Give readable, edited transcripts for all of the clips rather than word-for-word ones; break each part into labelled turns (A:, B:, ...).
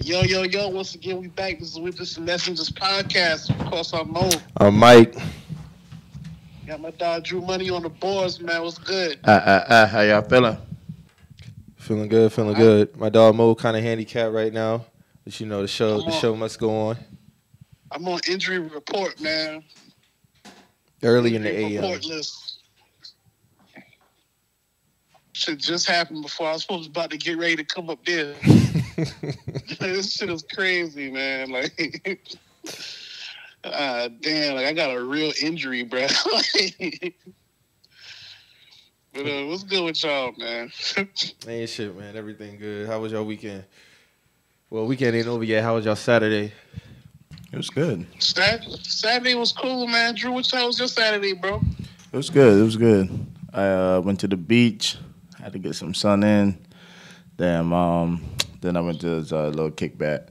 A: Yo, once again, we back. This is Werejust the Messengers podcast. Of course, I'm Moe.
B: I'm Mike.
A: Got my dog Drew Money on the boards, man. What's good?
C: How y'all feeling?
B: Feeling good, feeling
A: I'm,
B: good. My dog Mo kind of handicapped right now, but you know the show
A: I'm
B: the
A: on,
B: show must go on.
A: I'm on injury report, man.
B: Early in the
A: Injury
B: AM.
A: report list. Shit just happened before I was about to get ready to come up there. This shit is crazy, man. Like, damn, like I got a real injury, bro. But what's good with y'all, man?
B: Ain't shit, man. Everything good. How was your weekend? Well, weekend ain't over yet. How was y'all Saturday?
C: It was good.
A: Saturday was cool, man. Drew, how was your Saturday, bro?
C: It was good. I went to the beach. Had to get some sun in. Then I went to this little kickback.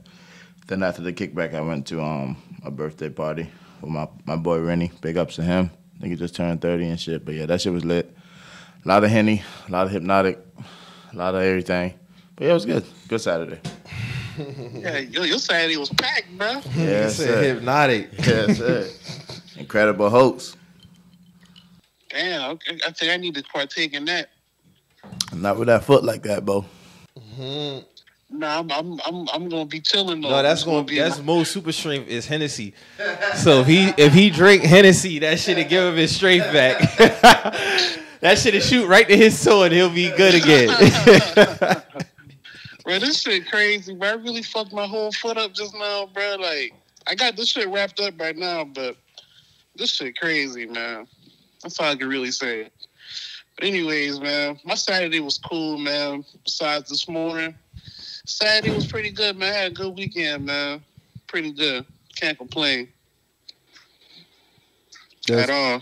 C: Then after the kickback, I went to a birthday party with my boy Rennie. Big ups to him. I think he just turned 30 and shit. But yeah, that shit was lit. A lot of Henny, a lot of Hypnotic, a lot of everything. But yeah, it was good. Good Saturday.
A: Yeah, your Saturday was packed, bro.
C: Yeah,
B: said Hypnotic.
C: Yeah, sir. Incredible hoax.
A: Damn, I think I need to partake in that.
C: Not with that foot like that, Bo.
A: Nah, I'm gonna be chilling though.
B: No, that's Mo's super strength is Hennessy. So if he drink Hennessy, that shit'll give him his strength back. That shit'll shoot right to his toe and he'll be good again.
A: Bro, this shit crazy, bro. I really fucked my whole foot up just now, bro. Like, I got this shit wrapped up right now, but this shit crazy, man. That's all I can really say. But anyways, man, my Saturday was cool, man. Besides this morning, Saturday was pretty good, man. I had a good weekend, man. Pretty good. Can't complain at all.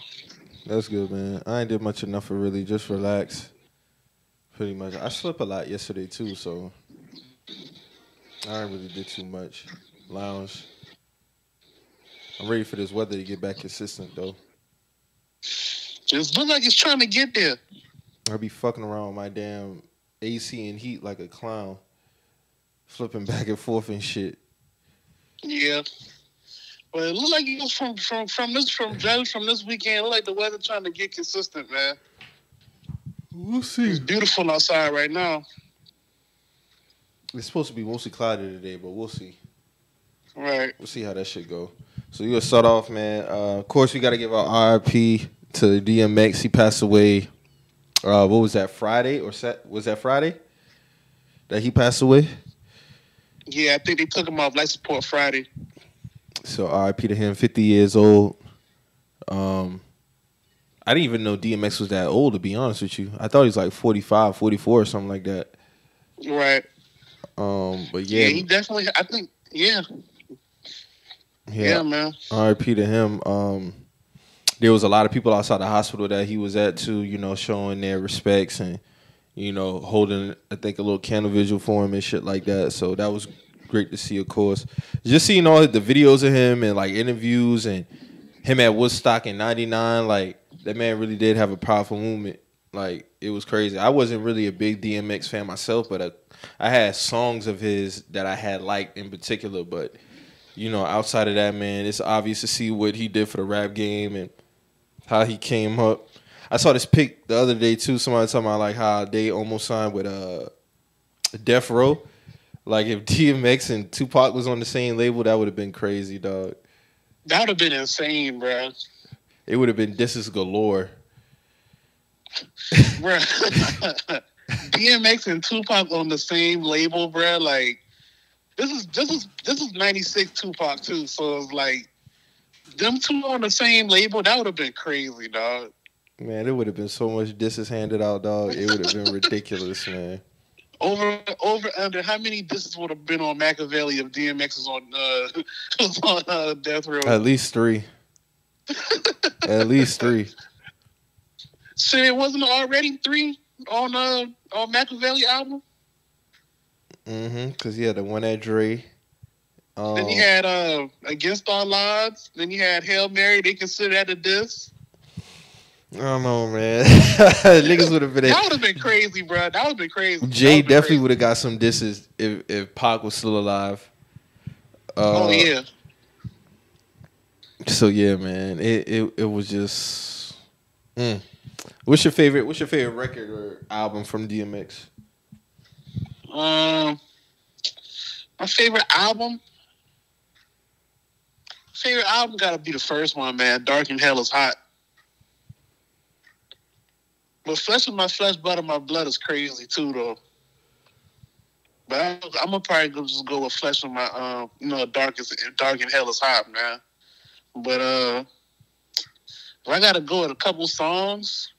B: That's good, man. I ain't did much enough for really just relax. Pretty much. I slept a lot yesterday too, so I didn't really did too much. Lounge. I'm ready for this weather to get back consistent though.
A: Just look like it's trying to get there.
B: I'll be fucking around with my damn AC and heat like a clown. Flipping back and forth and shit.
A: Yeah. But it looked like it was from this weekend. It looked like the weather trying to get consistent, man.
B: We'll see.
A: It's beautiful outside right now.
B: It's supposed to be mostly cloudy today, but we'll see.
A: Right.
B: We'll see how that shit go. So you gonna start off, man. Of course, we gotta give our RIP to DMX. He passed away. What was that? Friday was that Friday that he passed away?
A: Yeah, I think they took him off life support Friday.
B: So RIP to him. 50 years old. I didn't even know DMX was that old, to be honest with you. I thought he was like 45, 44 or something like that.
A: Right.
B: But yeah.
A: Yeah, he definitely, I think, yeah. Yeah, man.
B: RIP to him. There was a lot of people outside the hospital that he was at too, you know, showing their respects and, you know, holding, I think, a little candle visual for him and shit like that. So that was great to see, of course. Just seeing all the videos of him and, like, interviews and him at Woodstock in 99, like, that man really did have a powerful movement. Like, it was crazy. I wasn't really a big DMX fan myself, but I had songs of his that I had liked in particular. But, you know, outside of that, man, it's obvious to see what he did for the rap game and how he came up. I saw this pic the other day, too. Somebody talking about, like, how they almost signed with Death Row. Like, if DMX and Tupac was on the same label, that would have been crazy, dog.
A: That would have been insane, bro.
B: It would have been disses galore.
A: Bro. DMX and Tupac on the same label, bro. Like, this is 96 Tupac, too. So it's like, them two on the same label, that would have been crazy, dog.
B: Man, it would have been so much disses handed out, dog. It would have been ridiculous, man.
A: Over, under, how many disses would have been on Machiavelli if DMX was on Death Row?
B: At least 3. At least 3.
A: Shit, it wasn't already 3 on Machiavelli album?
B: Because he had the one at Dre.
A: Then you had Against All Odds. Then you had Hail Mary. They consider that a diss.
B: I don't know, man. Niggas would have been.
A: That would have been crazy, bro. That would have been crazy.
B: Jay definitely would have got some disses if Pac was still alive.
A: Oh yeah.
B: So yeah, man. It was just. What's your favorite record or album from DMX?
A: My favorite album. Favorite album gotta be the first one, man. Dark and Hell is Hot. But Flesh of My Flesh, Blood of My Blood is crazy too, though. But I'm gonna probably just go with Flesh of My, Dark and Hell is Hot, man. But if I gotta go with a couple songs,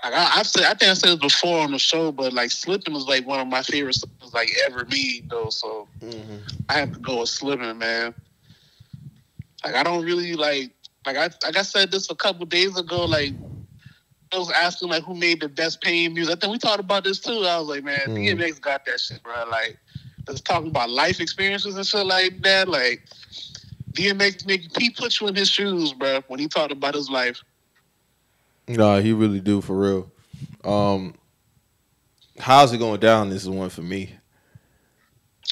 A: I think I said it before on the show, but like Slippin' is like one of my favorite songs like ever made, though. So I have to go with Slippin', man. Like I don't really like I said this a couple days ago, like. I was asking like who made the best pain music. I think we talked about this too. I was like, man, DMX got that shit, bro. Like, let's talk about life experiences and shit like that. Like, DMX he put you in his shoes, bro, when he talked about his life.
B: Nah, he really do for real. How's It Going Down? This is one for me.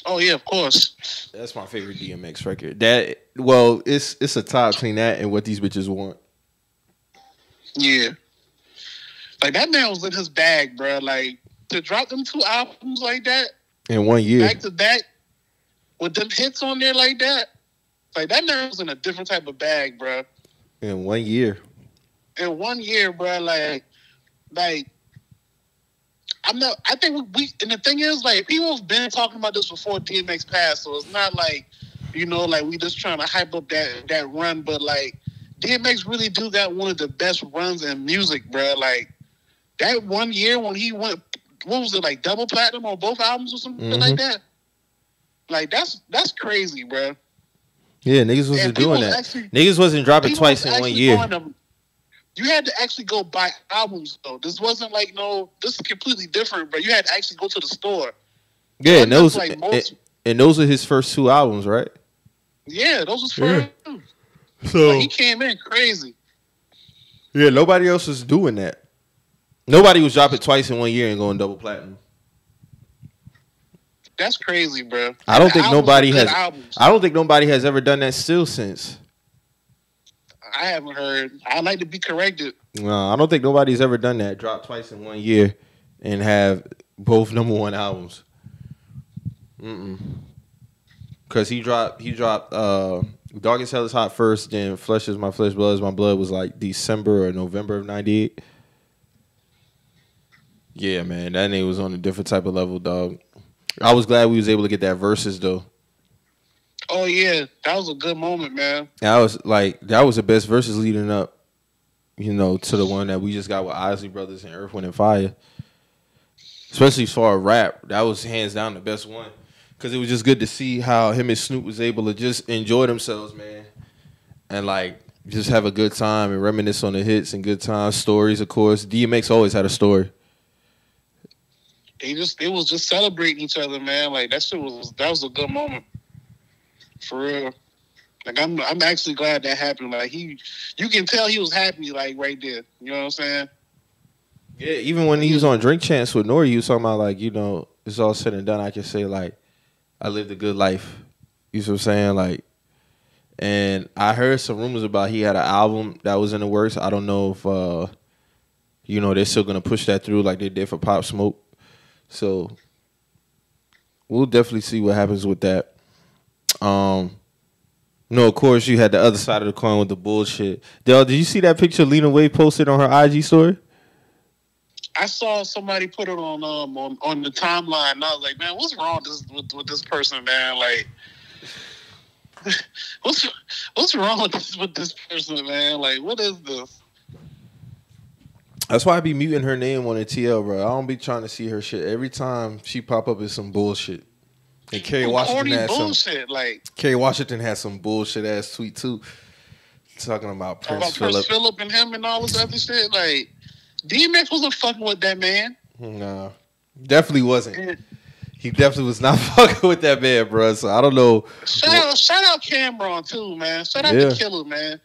A: Oh yeah, of course.
B: That's my favorite DMX record. It's a tie between that and What These Bitches Want.
A: Yeah. Like, that man was in his bag, bro. Like, to drop them 2 albums like that.
B: In 1 year.
A: Back to back. With them hits on there like that. Like, that man was in a different type of bag, bro.
B: In 1 year.
A: In 1 year, bro. Like, I'm not, I think and the thing is, like, people have been talking about this before DMX passed, so it's not like, like, we just trying to hype up that run, but, like, DMX really do got one of the best runs in music, bro. Like, that 1 year when he went, what was it, like double platinum on both albums or something like that? Like, that's crazy, bro.
B: Yeah, niggas wasn't doing that. Niggas wasn't dropping twice in 1 year.
A: You had to actually go buy albums, though. This wasn't like, this is completely different, bro. You had to actually go to the store.
B: Yeah, and those are his first 2 albums, right?
A: Yeah, those was first. Yeah.
B: So
A: like, he came in crazy.
B: Yeah, nobody else was doing that. Nobody was dropping twice in 1 year and going double platinum.
A: That's crazy, bro.
B: I don't think nobody has ever done that still since.
A: I haven't heard. I'd like to be corrected.
B: No, I don't think nobody's ever done that. Drop twice in 1 year and have both #1 albums. Because he dropped Dark as Hell is Hot first, then Flesh is My Flesh, Blood is My Blood was like December or November of '98. Yeah, man, that nigga was on a different type of level, dog. I was glad we was able to get that verses though.
A: Oh yeah, that was a good moment, man.
B: That was the best verses leading up, to the one that we just got with Isley Brothers and Earth, Wind and Fire. Especially as far as rap, that was hands down the best one. Cause it was just good to see how him and Snoop was able to just enjoy themselves, man, and like just have a good time and reminisce on the hits and good times, stories. Of course, DMX always had a story.
A: They was just celebrating each other, man. Like that was a good moment, for real. Like I'm actually glad that happened. Like you can tell he was happy, like right there. You know what I'm saying?
B: Yeah, even when he was on Drink Champs with Nori, he was talking about like it's all said and done. I can say like I lived a good life. You know what I'm saying? Like, and I heard some rumors about he had an album that was in the works. I don't know if they're still gonna push that through like they did for Pop Smoke. So we'll definitely see what happens with that. Of course you had the other side of the coin with the bullshit. Dale, did you see that picture Lena Waithe posted on her IG story?
A: I saw somebody put it on the timeline, and I was like, man, what's wrong with this person, man? Like, what's wrong with this person, man? Like, what is this?
B: That's why I be muting her name on the TL, bro. I don't be trying to see her shit. Every time she pop up, it's some bullshit. And Kerry Washington has some bullshit ass tweet too, talking about Prince
A: Philip and him and all this other shit. Like, DMX wasn't fucking with that man.
B: Nah, definitely wasn't. He definitely was not fucking with that man, bro. So I don't know.
A: Shout out Cameron too, man. Shout out to Killer, man.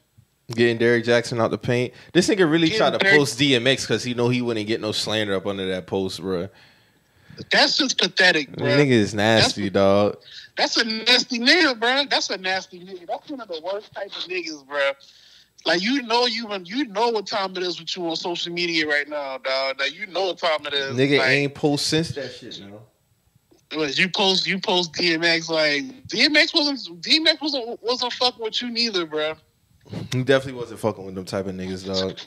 B: Getting Derrick Jackson out the paint. This nigga really tried to
A: Derrick-
B: post DMX because he know he wouldn't get no slander up under that post, bro.
A: That's just pathetic, bro.
B: Nigga is nasty, dog.
A: That's a nasty nigga, bro. That's a nasty nigga. That's one of the worst type of niggas, bro. Like you know what time it is with you on social media right now, dog. Like you know what time it is.
B: Nigga
A: like,
B: ain't post since that shit, no.
A: You post DMX like DMX wasn't fucking with you neither, bro.
B: He definitely wasn't fucking with them type of niggas, dog.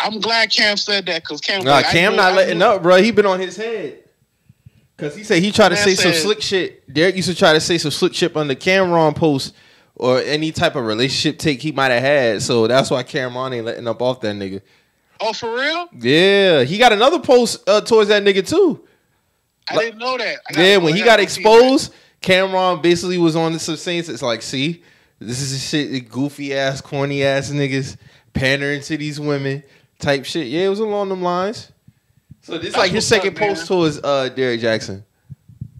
A: I'm glad Cam said that because Cam.
B: Nah, Cam not letting up, bro. He been on his head. Cause he said he tried to say some slick shit. Derek used to try to say some slick shit on the Cameron post or any type of relationship take he might have had. So that's why Cameron ain't letting up off that nigga.
A: Oh, for real?
B: Yeah, he got another post towards that nigga too.
A: I didn't know that.
B: Yeah, when he got exposed, Cameron basically was on some things. It's like, see, this is the shit, goofy ass, corny ass niggas pandering to these women type shit. Yeah, it was along them lines. So this is like his second post towards Derrick Jackson.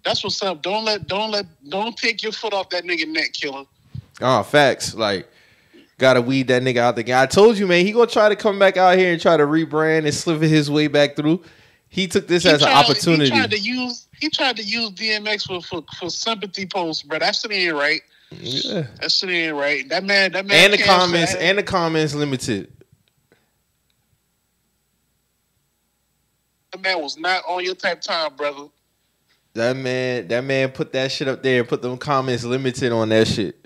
A: That's what's up. Don't take your foot off that nigga neck, killer.
B: Oh, facts. Like, gotta weed that nigga out the game. I told you, man, he gonna try to come back out here and try to rebrand and slither his way back through. He took this as an opportunity.
A: He tried to use DMX for sympathy posts, bro. That shit ain't right.
B: Yeah.
A: That shit ain't right. That man.
B: And the comments limited.
A: That man was not on your type time, brother.
B: That man put that shit up there and put them comments limited on that shit.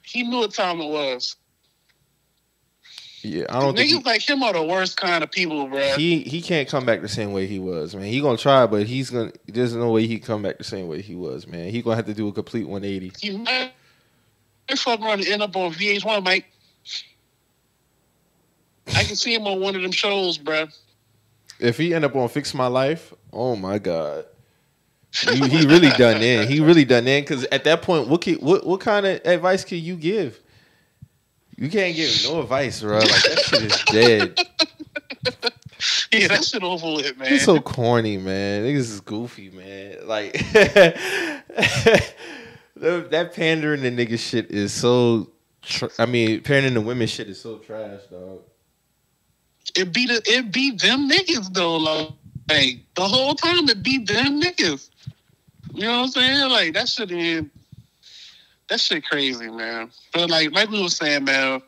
A: He knew what time it was.
B: Yeah, I don't think
A: niggas like him are the worst kind of people, bro.
B: He can't come back the same way he was, man. He gonna try, but there's no way he come back the same way he was, man. He gonna have to do a complete 180.
A: He might fucking run to end up on VH1, Mike. I can see him on one of them shows, bro.
B: If he end up on Fix My Life, oh my god, he really done in. He really done in because at that point, what kind of advice can you give? You can't give no advice, bro. Like that shit is dead.
A: Yeah, that shit over with, man.
B: He's so corny, man. Niggas is goofy, man. Like that pandering the nigga shit is so. Pandering the women shit is so trash, dog.
A: It be them niggas though, like the whole time it be them niggas. You know what I'm saying? Like that shit crazy, man. But like we were saying, man,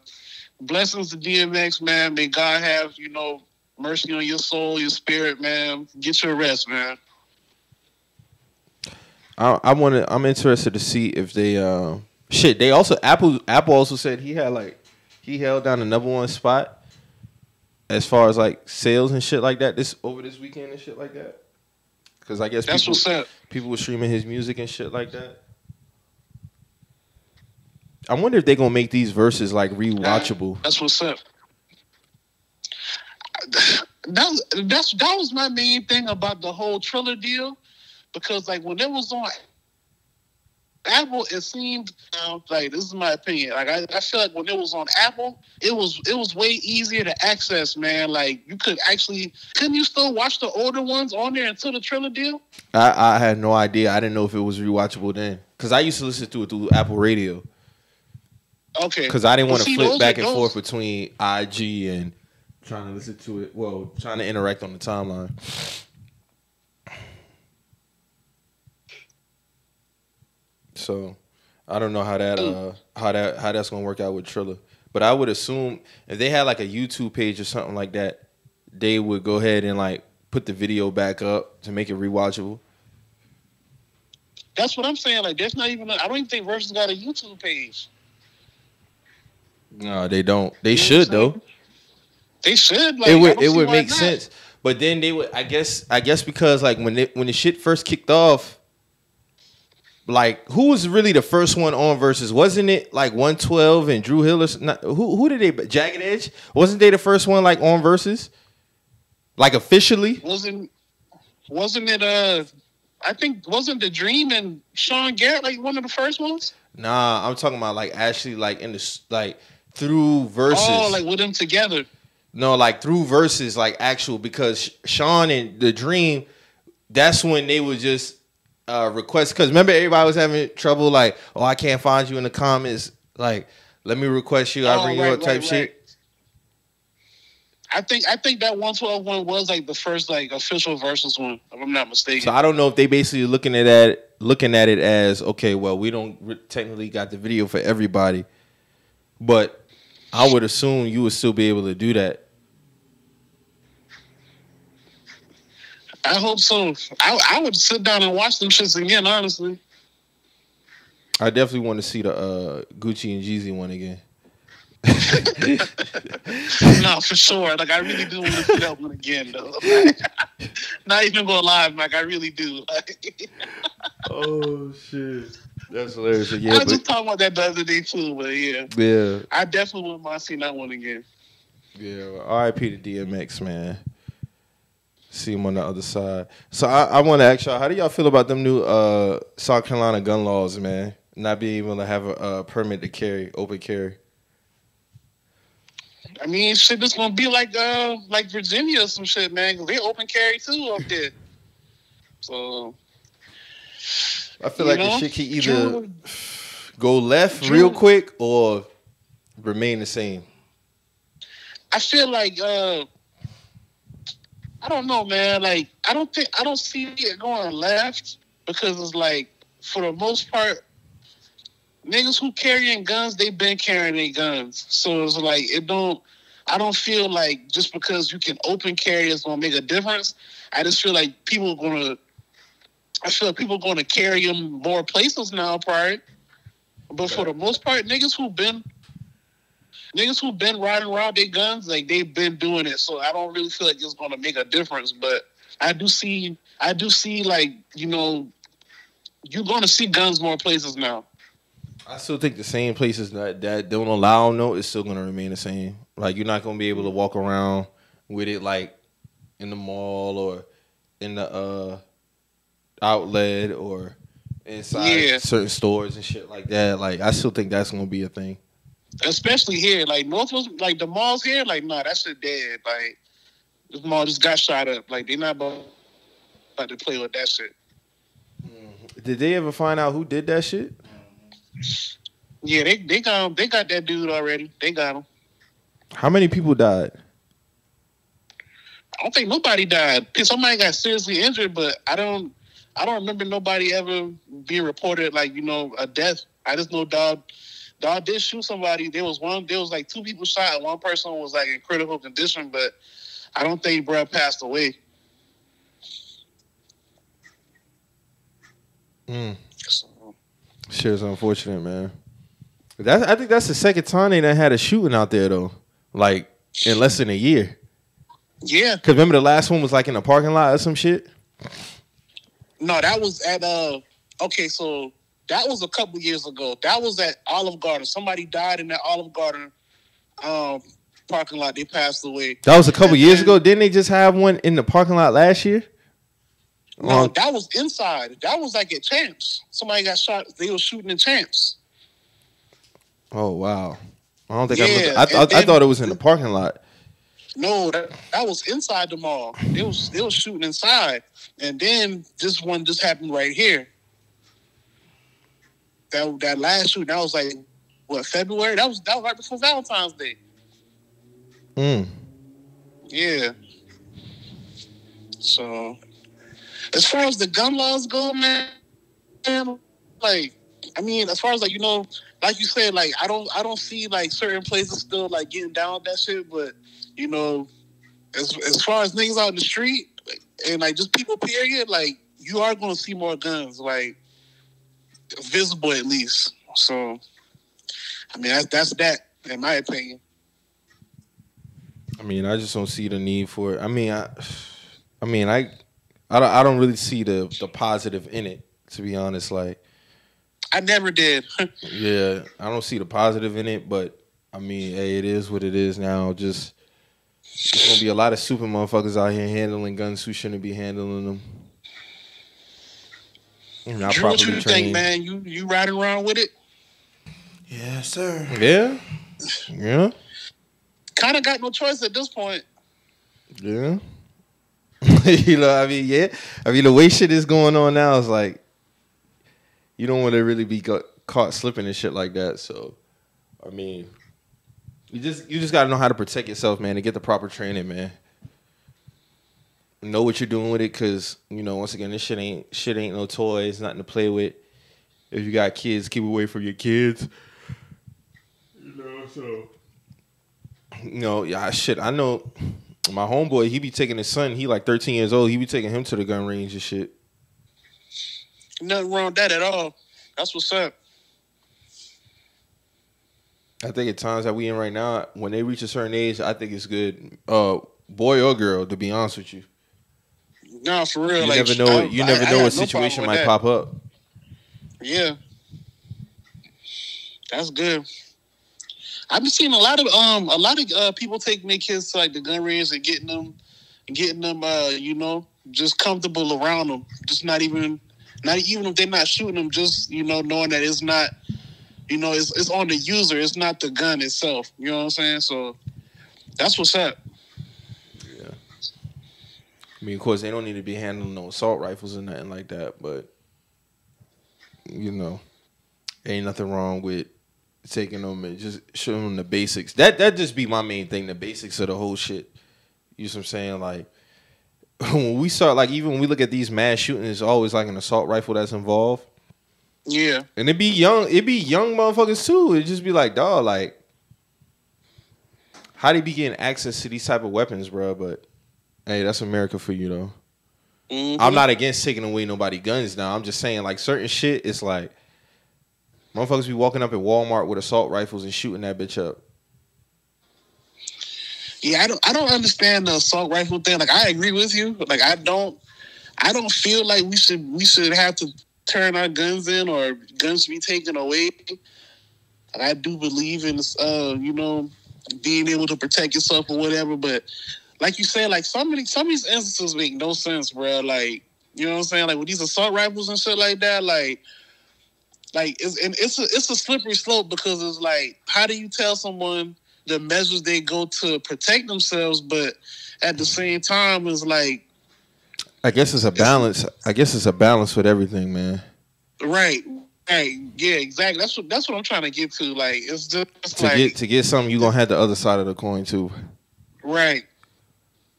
A: blessings to DMX, man. May God have, mercy on your soul, your spirit, man. Get your rest, man.
B: I'm interested to see if they they also Apple also said he held down the number one spot as far as like sales and shit like that over this weekend and shit like that. Because I guess people were streaming his music and shit like that. I wonder if they're gonna make these verses like rewatchable.
A: That's what's up. That was my main thing about the whole Triller deal, because like when it was on Apple, it seemed like, this is my opinion. Like I feel like when it was on Apple, it was way easier to access, man. Like couldn't you still watch the older ones on there until the Triller deal?
B: I had no idea. I didn't know if it was rewatchable then, because I used to listen to it through Apple Radio.
A: Okay.
B: Because I didn't want to flip back and forth between IG and trying to listen to it. Well, trying to interact on the timeline. So I don't know how that's gonna work out with Triller. But I would assume if they had like a YouTube page or something like that, they would go ahead and like put the video back up to make it rewatchable.
A: That's what I'm saying. Like, there's not even. I don't even think Versus got a YouTube page.
B: No, they don't. They should though.
A: They should. Like,
B: it would make sense. But then they would. I guess because like when the shit first kicked off, like who was really the first one on Versus? Wasn't it like 112 and Drew Hill? Who did they? Jagged Edge? Wasn't they the first one like on Versus? Like officially?
A: Wasn't it? I think wasn't The Dream and Sean Garrett like one of the first ones?
B: Nah, I'm talking about like actually like in the like through Versus.
A: Oh, like with them together.
B: No, like through Versus, like actual, because Sean and The Dream, that's when they would just request. Because remember, everybody was having trouble, like, oh, I can't find you in the comments. Like Let me request you. I bring you up type shit.
A: I think that 112 one was like the first like official versus one, if I'm not mistaken.
B: So I don't know if they basically looking at it as, okay, well, we don't technically got the video for everybody, but I would assume you would still be able to do that.
A: I hope so. I would sit down and watch them shits again, honestly.
B: I definitely want to see the Gucci and Jeezy one again.
A: No, for sure. Like, I really do want to see that one again, though. Not even gonna lie, Mike. I really do.
B: Oh shit, that's hilarious. Yeah,
A: I was just talking about that the other day too, but
B: yeah,
A: I definitely wouldn't mind seeing that one again.
B: Yeah, well, R.I.P. to DMX, man. See him on the other side. So I want to ask y'all, how do y'all feel about them new South Carolina gun laws, man? Not being able to have a permit to carry, open carry.
A: I mean, shit, it's gonna be like Virginia or some shit, man. 'Cause they open carry too up there. So
B: I feel like the shit can either go left real quick or remain the same.
A: I feel like I don't know, man. Like I don't see it going left because it's like for the most part, niggas who carrying guns, they been carrying their guns. So it's like I don't feel like just because you can open carry is gonna make a difference. I just feel like people are gonna carry them more places now, probably. But for the most part, niggas who been riding around their guns, like they've been doing it. So I don't really feel like it's gonna make a difference. But I do see like, you know, you're gonna see guns more places now.
B: I still think the same places that don't allow them, it's still gonna remain the same. Like you're not gonna be able to walk around with it like in the mall or in the outlet or inside certain stores and shit like that. Like I still think that's gonna be a thing.
A: Especially here, like Northwest, like the malls here, like nah, that shit dead. Like this mall just got shot up. Like they not about to play with that shit.
B: Did they ever find out who did that shit?
A: Yeah, they got him. They got that dude already. They got him.
B: How many people died?
A: I don't think nobody died. Somebody got seriously injured, but I don't remember nobody ever being reported like, you know, a death. I just know dog did shoot somebody. There was like two people shot and one person was like in critical condition, but I don't think bruh passed away. So.
B: Shit is unfortunate, man. I think that's the second time they done had a shooting out there though. Like in less than a year.
A: Yeah.
B: Cause remember the last one was like in a parking lot or some shit?
A: No, that was at okay, so that was a couple years ago. That was at Olive Garden. Somebody died in that Olive Garden parking lot. They passed away.
B: That was a couple years ago. Didn't they just have one in the parking lot last year?
A: No, that was inside. That was like at Champs. Somebody got shot. They were shooting in Champs.
B: Oh wow! I don't think I thought it was in the parking lot.
A: No, that was inside the mall. They was shooting inside, and then this one just happened right here. That last shooting, that was like what, February? That was right before Valentine's Day. Yeah. So, as far as the gun laws go, man, like, I mean, as far as like, you know, like you said, like I don't see like certain places still like getting down with that shit, but you know, as far as niggas out in the street and like just people period, like you are gonna see more guns, like visible at least. So, I mean, that's that in my opinion.
B: I mean, I just don't see the need for it. I don't really see the positive in it, to be honest. Like,
A: I never did.
B: Yeah, I don't see the positive in it, but I mean, hey, it is what it is now. Just there's gonna be a lot of super motherfuckers out here handling guns who shouldn't be handling them.
A: Not Drew, what you think, man? You riding around with it?
C: Yeah, sir.
B: Yeah. Yeah.
A: Kind of got no choice at this point.
B: Yeah. You know, I mean, yeah. I mean, the way shit is going on now is like, you don't want to really be caught slipping and shit like that. So, I mean, you just gotta know how to protect yourself, man, and get the proper training, man. Know what you're doing with it, cause once again, this shit ain't no toy. It's nothing to play with. If you got kids, keep away from your kids. So yeah, shit. I know my homeboy. He be taking his son. He like 13 years old. He be taking him to the gun range and shit.
A: Nothing wrong with that at all. That's what's up.
B: I think at times that we in right now, when they reach a certain age, I think it's good. Boy or girl, to be honest with you.
A: No, for real.
B: You
A: like,
B: never know. You never know what situation might pop up.
A: Yeah, that's good. I've been seeing a lot of people taking their kids to like the gun range and getting them, just comfortable around them. Just not even if they're not shooting them, just knowing that it's not, it's on the user, it's not the gun itself. You know what I'm saying? So that's what's up.
B: Yeah. I mean, of course, they don't need to be handling no assault rifles or nothing like that, but ain't nothing wrong with taking them and just showing them the basics. That just be my main thing, the basics of the whole shit. You know what I'm saying? Like, when we start, like, even when we look at these mass shootings, it's always like an assault rifle that's involved.
A: Yeah.
B: And it be young motherfuckers too. It just be like, dog, like, how they be getting access to these type of weapons, bro? But hey, that's America for you, though. Mm-hmm. I'm not against taking away nobody guns now. I'm just saying, like, certain shit, it's like, motherfuckers be walking up at Walmart with assault rifles and shooting that bitch up.
A: Yeah, I don't understand the assault rifle thing. Like, I agree with you. Like, I don't feel like we should have to turn our guns in or guns be taken away. Like, I do believe in being able to protect yourself or whatever. But like you said, like some of these instances make no sense, bro. Like, you know what I'm saying? Like with these assault rifles and shit like that, like it's a slippery slope because it's like, how do you tell someone the measures they go to protect themselves, but at the same time, it's like,
B: I guess it's a balance. I guess it's a balance with everything, man.
A: Right. Hey, yeah, exactly. That's what I'm trying to get to. Like, it's just
B: to get something, you gonna have the other side of the coin too.
A: Right.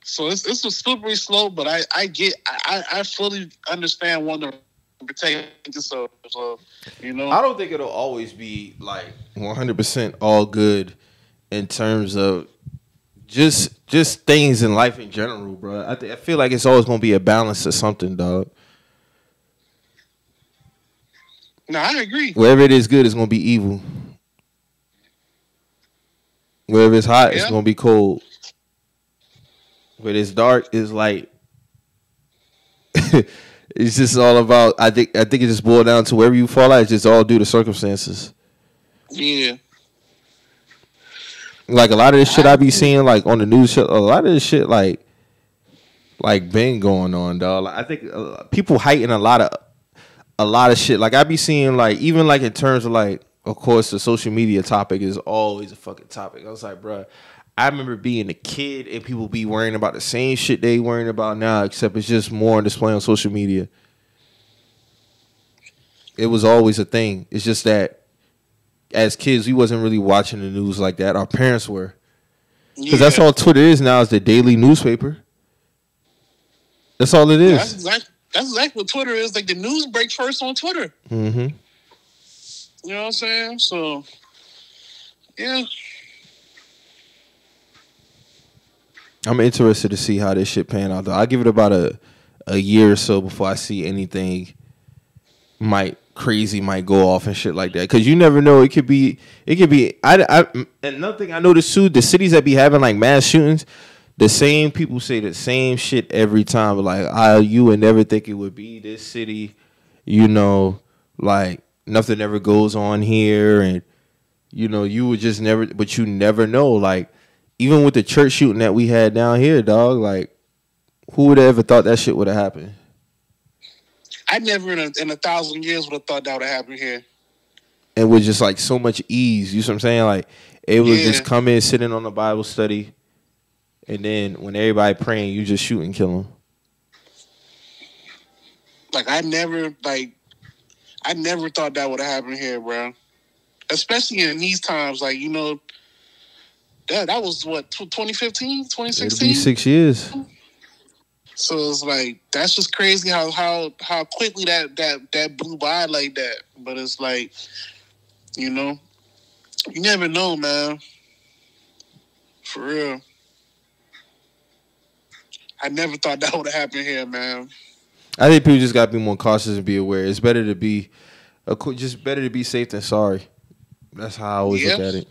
A: So it's a slippery slope, but I fully understand wanting to protect yourself. So, I
B: don't think it'll always be like 100% all good in terms of just things in life in general, bro. I feel like it's always gonna be a balance of something, dog.
A: No, I agree.
B: Wherever it is good, it's gonna be evil. Wherever it's hot, it's gonna be cold. Where it's dark, it's light. It's just all about. I think it just boiled down to wherever you fall at. It's just all due to circumstances.
A: Yeah.
B: Like a lot of this shit I be seeing, like on the news, a lot of this shit, like been going on, dog. Like, I think people heighten a lot of shit. Like I be seeing, like even like in terms of like, of course, the social media topic is always a fucking topic. I was like, bro, I remember being a kid and people be worrying about the same shit they worrying about now, except it's just more on display on social media. It was always a thing. It's just that as kids, we wasn't really watching the news like that. Our parents were. Because that's all Twitter is now, is the daily newspaper. That's all it is.
A: That's exactly what Twitter is. Like, the news breaks first on Twitter.
B: Mm-hmm.
A: You know what I'm saying? So, yeah.
B: I'm interested to see how this shit pan out, though. I give it about a year or so before I see anything might go off and shit like that. Because you never know. It could be. And another thing I noticed too, the cities that be having like mass shootings, the same people say the same shit every time. Like, you would never think it would be this city. Like nothing ever goes on here, and you would just never. But you never know. Like, even with the church shooting that we had down here, dog. Like, who would have ever thought that shit would have happened?
A: I never in 1,000 years would have thought that would have happened here.
B: And with just like so much ease, you know what I'm saying? Like, it would just come in, sitting on the Bible study, and then when everybody praying, you just shoot and kill them.
A: Like, I never thought that would have happened here, bro. especially in these times, like, you know, that was what, 2015, 2016?
B: It'll be 6 years.
A: So it's like, that's just crazy how quickly that blew by like that. But it's like, you know, you never know, man. For real. I never thought that would have happened here, man.
B: I think people just got to be more cautious and be aware. It's better to be, just better to be safe than sorry. That's how I always look at it.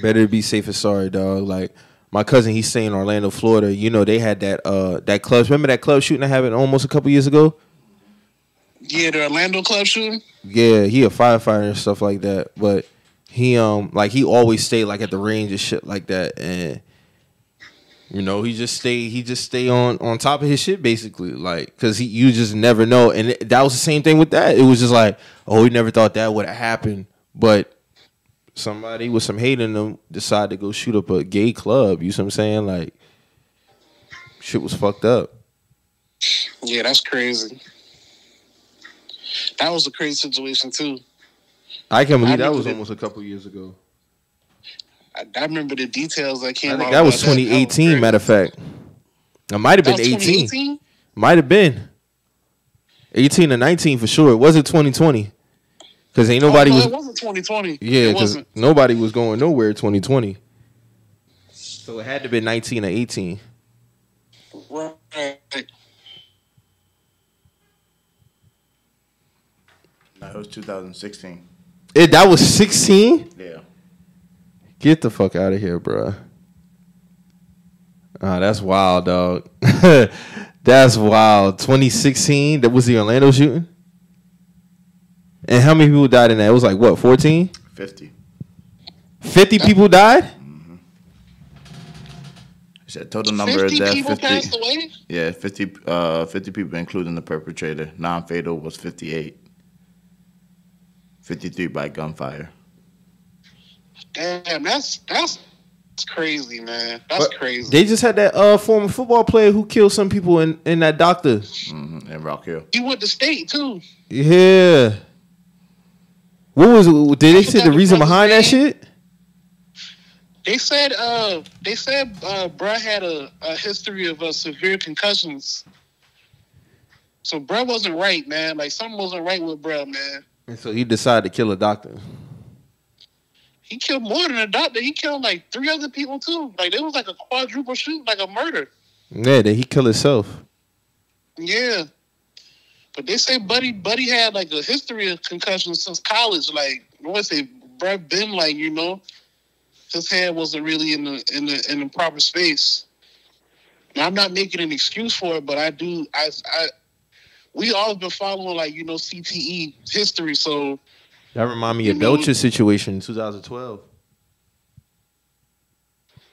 B: Better to be safe than sorry, dog. Like, my cousin, he's staying in Orlando, Florida. You know, they had that club. Remember that club shooting that happened almost a couple years ago?
A: Yeah, the Orlando club shooting?
B: Yeah, he a firefighter and stuff like that. But he he always stayed like at the range and shit like that. And you know, he just stay on top of his shit basically. Like, cause you just never know. And that was the same thing with that. It was just like, oh, we never thought that would have happened. But somebody with some hate in them decided to go shoot up a gay club. You see what I'm saying? Like, shit was fucked up.
A: Yeah, that's crazy. That was a crazy situation too.
B: I can't believe that was almost a couple years ago.
A: I remember the details that came out.
B: I think that was 2018, matter of fact. It might have been 18. Might have been 18 or 19 for sure. It wasn't 2020. Because ain't nobody
A: it wasn't 2020.
B: Yeah, because nobody was going nowhere 2020. So it had to be 19 or 18.
A: Right.
C: No, it was 2016.
B: That was 16?
C: Yeah.
B: Get the fuck out of here, bro. That's wild, dog. That's wild. 2016, that was the Orlando shooting? And how many people died in that? It was like, what, 14?
C: 50.
B: 50 people died?
C: Mm-hmm. The total number of deaths, 50
A: passed away?
C: Yeah, 50 people, including the perpetrator. Non-fatal was 58. 53 by gunfire.
A: Damn, that's crazy, man. That's crazy.
B: They just had that former football player who killed some people in that doctor.
C: Mm-hmm. In Rock Hill.
A: He went to state too.
B: Yeah. What was it? Did they say the reason behind that shit?
A: They said bruh had a history of severe concussions. So bruh wasn't right, man. Like, something wasn't right with bruh, man.
B: And so he decided to kill a doctor.
A: He killed more than a doctor. He killed like 3 other people too. Like, it was like a quadruple shoot, like a murder.
B: Yeah, then he killed himself.
A: Yeah. But they say Buddy had like a history of concussions since college. Like, I want to say, bruh been like, you know, his head wasn't really in the proper space. Now, I'm not making an excuse for it, but we all been following, like, you know, CTE history. So
B: that remind me of Belcher's situation in 2012.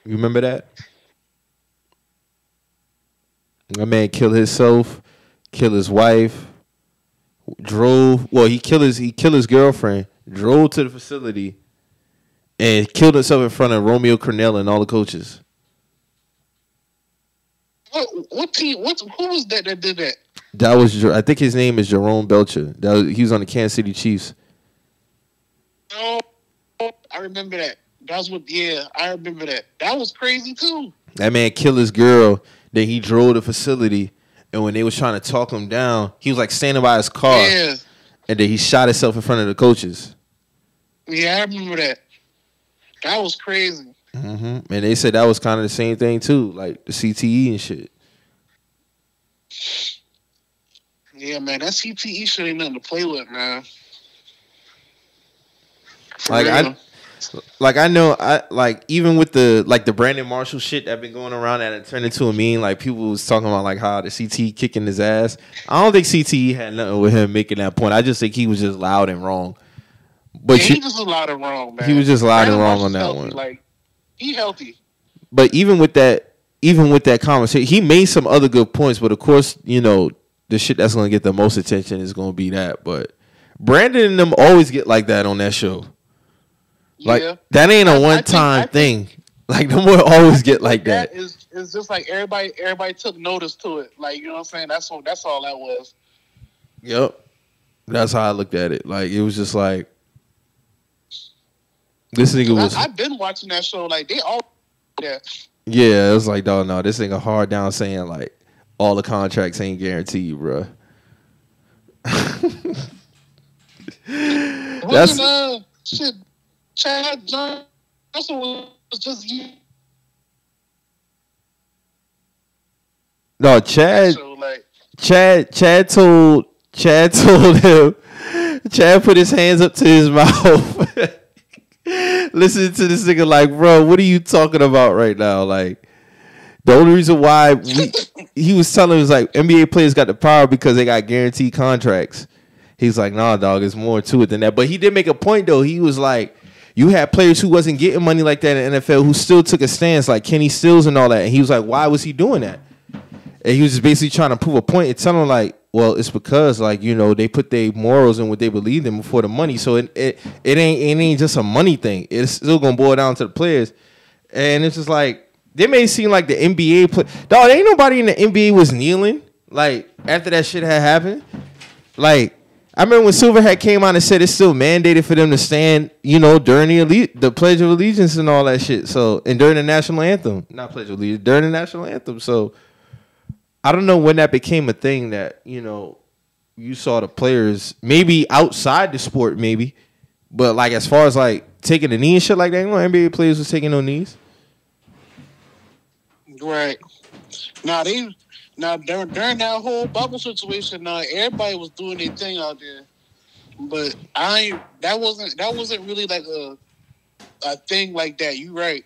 B: You remember that? That man killed himself, killed his wife, he killed his girlfriend, drove to the facility, and killed himself in front of Romeo Cornell and all the coaches.
A: What team? Who was that did that?
B: That was, I think his name is Jerome Belcher. He was on the Kansas City Chiefs.
A: Oh, I remember that. I remember that. That was crazy too.
B: That man killed his girl. Then he drove the facility, and when they was trying to talk him down, he was like standing by his car.
A: Yeah.
B: And then he shot himself in front of the coaches.
A: Yeah, I remember that. That was crazy.
B: Mm-hmm. And they said that was kind of the same thing too, like the CTE and shit.
A: Yeah, man, that CTE shit ain't nothing to play with, man.
B: I know even with the Brandon Marshall shit that been going around that it turned into a meme, like people was talking about like how the CTE kicking his ass. I don't think CTE had nothing with him making that point. I just think he was just loud and wrong. But
A: he just was loud and wrong, man.
B: He was just loud
A: Brandon
B: and wrong
A: Marshall's
B: on that
A: healthy.
B: one.
A: Like, he healthy.
B: But even with that conversation, he made some other good points. But of course, you know, the shit that's gonna get the most attention is gonna be that. But Brandon and them always get like that on that show. Like, yeah. That ain't a one-time thing. Like, them will always get like that.
A: It's just like everybody took notice to it. Like, you know what I'm saying? That's all that was.
B: Yep. That's how I looked at it. Like, it was just like, This nigga was.
A: I've been watching that show. Like they all that.
B: Yeah, it was like, dog, no, this nigga hard down saying like all the contracts ain't guaranteed, bro. That's
A: shit. Chad Johnson was just you.
B: No, Chad.
A: So, like,
B: Chad told him. Chad put his hands up to his mouth. Listen to this nigga like, bro, what are you talking about right now? Like, the only reason why he was telling us like NBA players got the power because they got guaranteed contracts. He's like, nah, dog, there's more to it than that. But he did make a point though. He was like, you had players who wasn't getting money like that in the NFL who still took a stance, like Kenny Stills and all that. And he was like, why was he doing that? And he was just basically trying to prove a point and telling him like, well, it's because like, you know, they put their morals and what they believe in before the money. So it ain't just a money thing. It's still gonna boil down to the players. And it's just like they may seem like the NBA play. Dog, ain't nobody in the NBA was kneeling like after that shit had happened. Like I remember when Silverhat came out and said it's still mandated for them to stand, you know, during the Pledge of Allegiance and all that shit. So and during the national anthem, not Pledge of Allegiance, during the national anthem. So I don't know when that became a thing that, you know, you saw the players maybe outside the sport, maybe, but like as far as like taking a knee and shit like that, you know, NBA players was taking no knees.
A: Right. During that whole bubble situation, everybody was doing their thing out there, but that wasn't really like a thing like that. You right.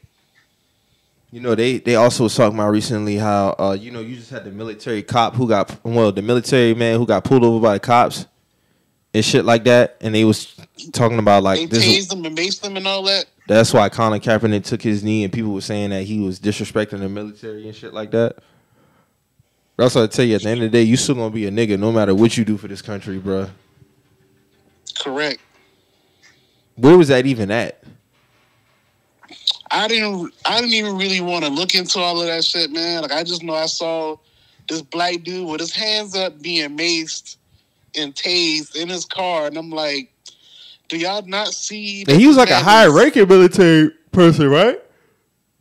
B: You know, they also was talking about recently how, you know, you just had the military cop the military man who got pulled over by the cops and shit like that. And they was talking about like
A: they tased them and maced them and all that.
B: That's why Colin Kaepernick took his knee and people were saying that he was disrespecting the military and shit like that. That's what I tell you, at the end of the day, you still gonna be a nigga no matter what you do for this country, bro.
A: Correct.
B: Where was that even at?
A: I didn't even really want to look into all of that shit, man. Like I just know I saw this black dude with his hands up being maced and tased in his car, and I'm like, do y'all not see?
B: And he was like a high-ranking military person, right?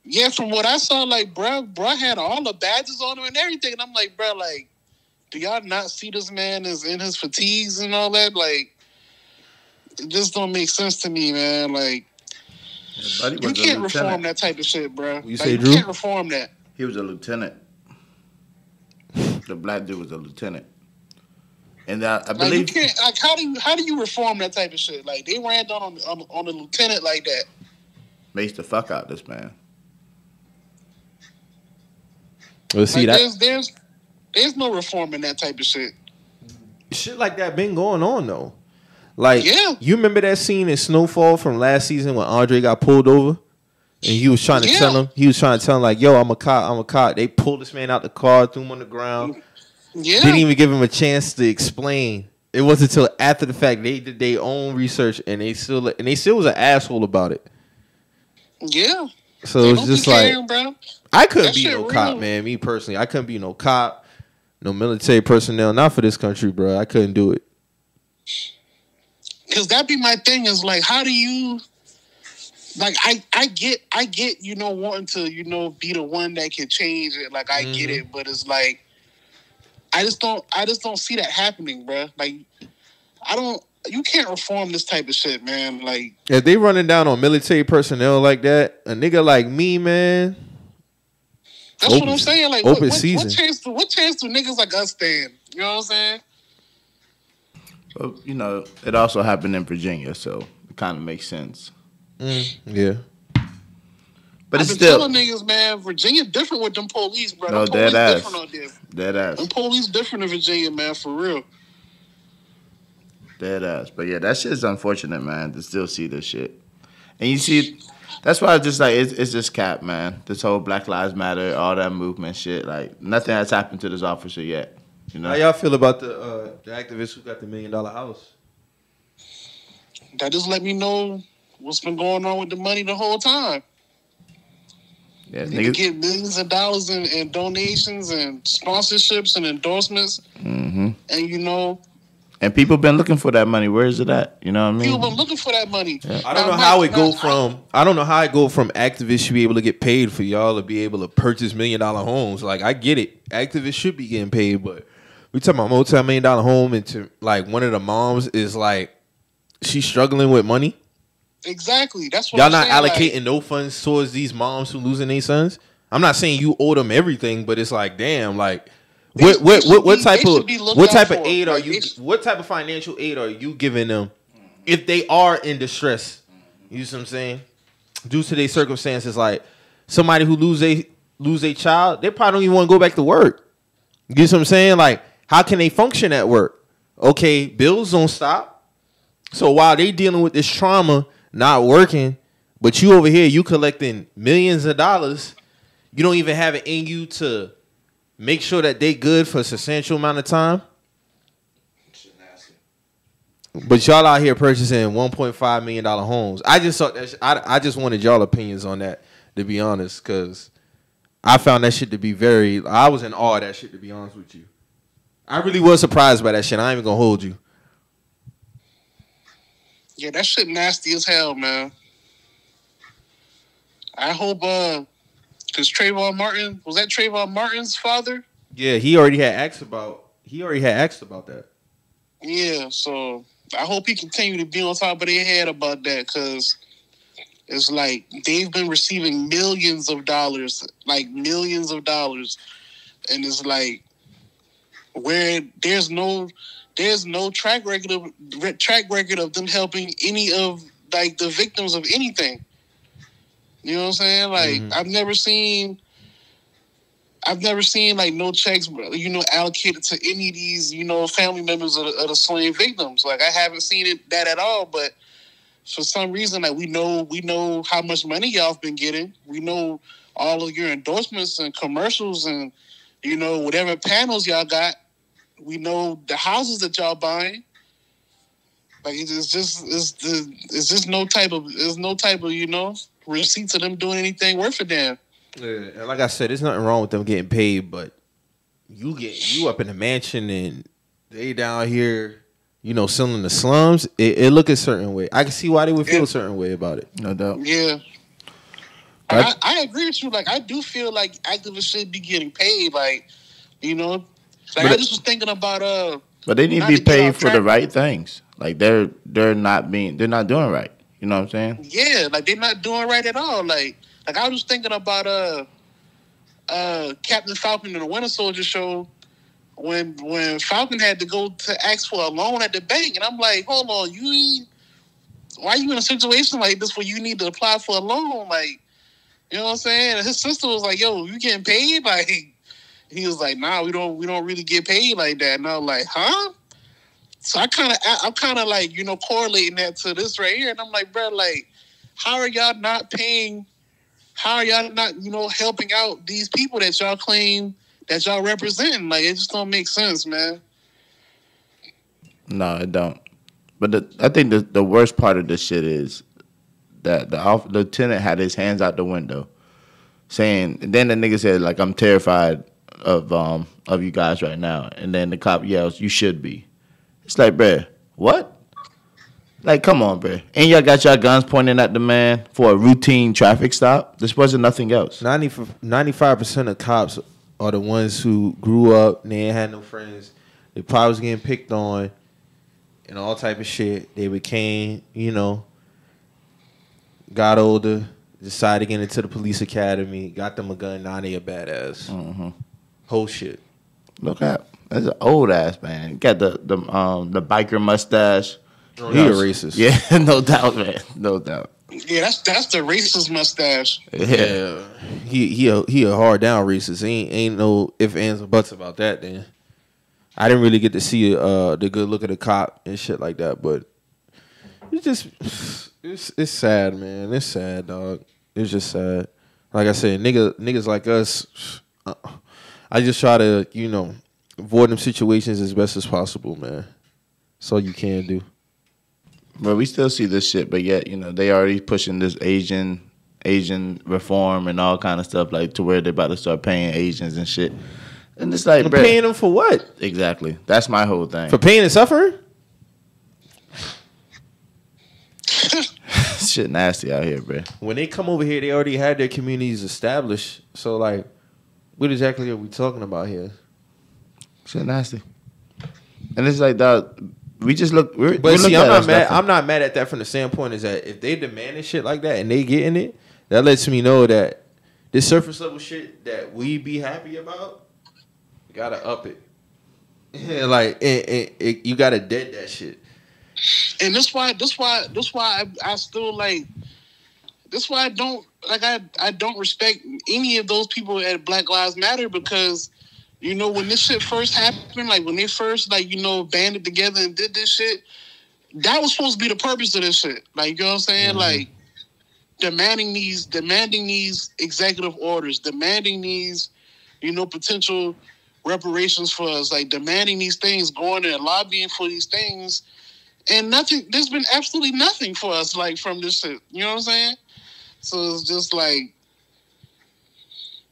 A: Yeah, from what I saw, like, bro had all the badges on him and everything, and I'm like, bro, like, do y'all not see this man is in his fatigues and all that? Like, it just don't make sense to me, man. Like. You can't reform that type of shit, bro.
B: You say, Drew?
A: You can't reform that.
C: He was a lieutenant. The black dude was a lieutenant, and I believe
A: like, you can't. Like, how do you reform that type of shit? Like they ran down on a lieutenant like that.
C: Maced the fuck out this man.
B: Well, see
A: like, there's no reforming that type of shit.
B: Shit like that been going on though. Like,
A: yeah.
B: You remember that scene in Snowfall from last season when Andre got pulled over? And he was trying to tell him, like, yo, I'm a cop. They pulled this man out the car, threw him on the ground.
A: Yeah.
B: Didn't even give him a chance to explain. It wasn't until after the fact they did their own research and they still was an asshole about it.
A: Yeah.
B: So it was just like,
A: bro.
B: I couldn't be no cop, man. Me personally, I couldn't be no cop, no military personnel, not for this country, bro. I couldn't do it.
A: Because that'd be my thing is like, how do you, like, I get, you know, wanting to, you know, be the one that can change it. Like, I get it, but it's like, I just don't see that happening, bro. Like, you can't reform this type of shit, man. Like,
B: if they running down on military personnel like that, a nigga like me, man.
A: That's what I'm saying. Like, what chance do niggas like us stand? You know what I'm saying?
C: Well, you know, it also happened in Virginia, so it kind of makes sense.
B: Yeah.
C: But
A: I've been telling niggas, man, Virginia different with them police, bro.
C: No,
A: dead
C: ass.
A: Different out there.
C: Dead ass.
A: Them police different in Virginia, man, for real.
C: Dead ass. But yeah, that shit's unfortunate, man, to still see this shit. And you see, that's why it's just like, it's just cap, man. This whole Black Lives Matter, all that movement shit, like, nothing has happened to this officer yet. You know?
B: How y'all feel about the activist who got the $1 million house?
A: That just let me know what's been going on with the money the whole time.
C: Yeah,
A: niggas get millions of dollars in donations and sponsorships and endorsements.
C: Mm-hmm.
A: And, you know,
C: And people been looking for that money. Where is it at? You know what I mean?
A: People been looking for that money.
B: Yeah. I don't know how it go from. I don't know how it go from activists should be able to get paid for y'all to be able to purchase $1 million homes. Like I get it, activists should be getting paid, but we talking about multi-$1 million home, and to like one of the moms is like she's struggling with money.
A: Exactly. That's what
B: y'all
A: I'm
B: not
A: saying,
B: allocating no funds towards these moms who losing their sons. I'm not saying you owe them everything, but it's like damn, like. What type of aid are you? What type of financial aid are you giving them if they are in distress? You see what I'm saying? Due to their circumstances, like somebody who lose a child, they probably don't even want to go back to work. You see what I'm saying? Like, how can they function at work? Okay, bills don't stop. So while they dealing with this trauma, not working, but you over here, you collecting millions of dollars, you don't even have it in you to make sure that they good for a substantial amount of time. But y'all out here purchasing $1.5 million homes. I just thought that I just wanted y'all opinions on that, to be honest, because I found that shit to be I was in awe of that shit, to be honest with you. I really was surprised by that shit. I ain't even gonna hold you.
A: Yeah, that shit nasty as hell, man. I hope because Trayvon Martin, was that Trayvon Martin's father?
B: Yeah, he already had asked about that.
A: Yeah, so I hope he continue to be on top of their head about that, because it's like they've been receiving millions of dollars, and it's like where there's no track record of them helping any of like the victims of anything. You know what I'm saying? Like I've never seen like no checks, allocated to any of these, family members of the slain victims. Like I haven't seen that at all. But for some reason, like we know how much money y'all have been getting. We know all of your endorsements and commercials and whatever panels y'all got. We know the houses that y'all buying. Like it's just no type of receipts of them doing anything worth a damn.
B: Yeah, and like I said, there's nothing wrong with them getting paid, but you up in the mansion and they down here, selling the slums. It look a certain way. I can see why they would feel a certain way about it.
C: No doubt.
A: Yeah. I agree with you. Like I do feel like activists should be getting paid. Like, I just was thinking about
C: but they need to be paid for the right things. Like they're not doing right. You know what I'm saying?
A: Yeah, like they're not doing right at all. Like I was thinking about Captain Falcon in the Winter Soldier show when Falcon had to go to ask for a loan at the bank, and I'm like, hold on, why are you in a situation like this where you need to apply for a loan? Like, you know what I'm saying? And his sister was like, yo, you getting paid? Like, he was like, nah, we don't really get paid like that. And I was like, huh? So I'm kind of like, correlating that to this right here. And I'm like, bro, like, how are y'all not paying? How are y'all not, helping out these people that y'all claim that y'all representing? Like, it just don't make sense, man.
C: No, it don't. But I think the worst part of this shit is that the lieutenant had his hands out the window saying, and then the nigga said, like, I'm terrified of you guys right now. And then the cop yells, you should be. It's like, bruh, what? Like, come on, bruh. And y'all got your guns pointing at the man for a routine traffic stop? This wasn't nothing else.
B: 95% of cops are the ones who grew up, and they ain't had no friends. They probably was getting picked on and all type of shit. They became, got older, decided to get into the police academy, got them a gun, now they a badass.
C: Mm-hmm.
B: Whole shit.
C: Look at that's an old ass man. Got the biker mustache.
B: He a racist.
C: Yeah, no doubt, man. No doubt.
A: Yeah, that's the racist mustache.
B: Yeah. He a hard down racist. Ain't no ifs, ands, or buts about that. Then I didn't really get to see the good look of the cop and shit like that, but it's sad, man. It's sad, dog. It's just sad. Like I said, niggas like us. I just try to, avoid them situations as best as possible, man. That's all you can do.
C: But we still see this shit, but yet, they already pushing this Asian reform and all kind of stuff, like to where they're about to start paying Asians and shit. And it's like,
B: paying them for what?
C: Exactly. That's my whole thing.
B: For pain and suffering?
C: Shit nasty out here, bro.
B: When they come over here, they already had their communities established. So, like, what exactly are we talking about here?
C: Shit nasty. And it's like that. We just look.
B: But see, I'm not mad. I'm not mad at that from the standpoint is that if they demanding shit like that and they getting it, that lets me know that this surface level shit that we be happy about, you gotta up it. Like, you gotta dead that shit.
A: And that's why I still like. That's why I don't like. I don't respect any of those people at Black Lives Matter because, you know, when this shit first happened, like when they first like, you know, banded together and did this shit, that was supposed to be the purpose of this shit. Like, you know what I'm saying? Mm-hmm. Like demanding these executive orders, demanding these, you know, potential reparations for us, like demanding these things, going and lobbying for these things, and nothing. There's been absolutely nothing for us, like from this shit. You know what I'm saying? So it's just like,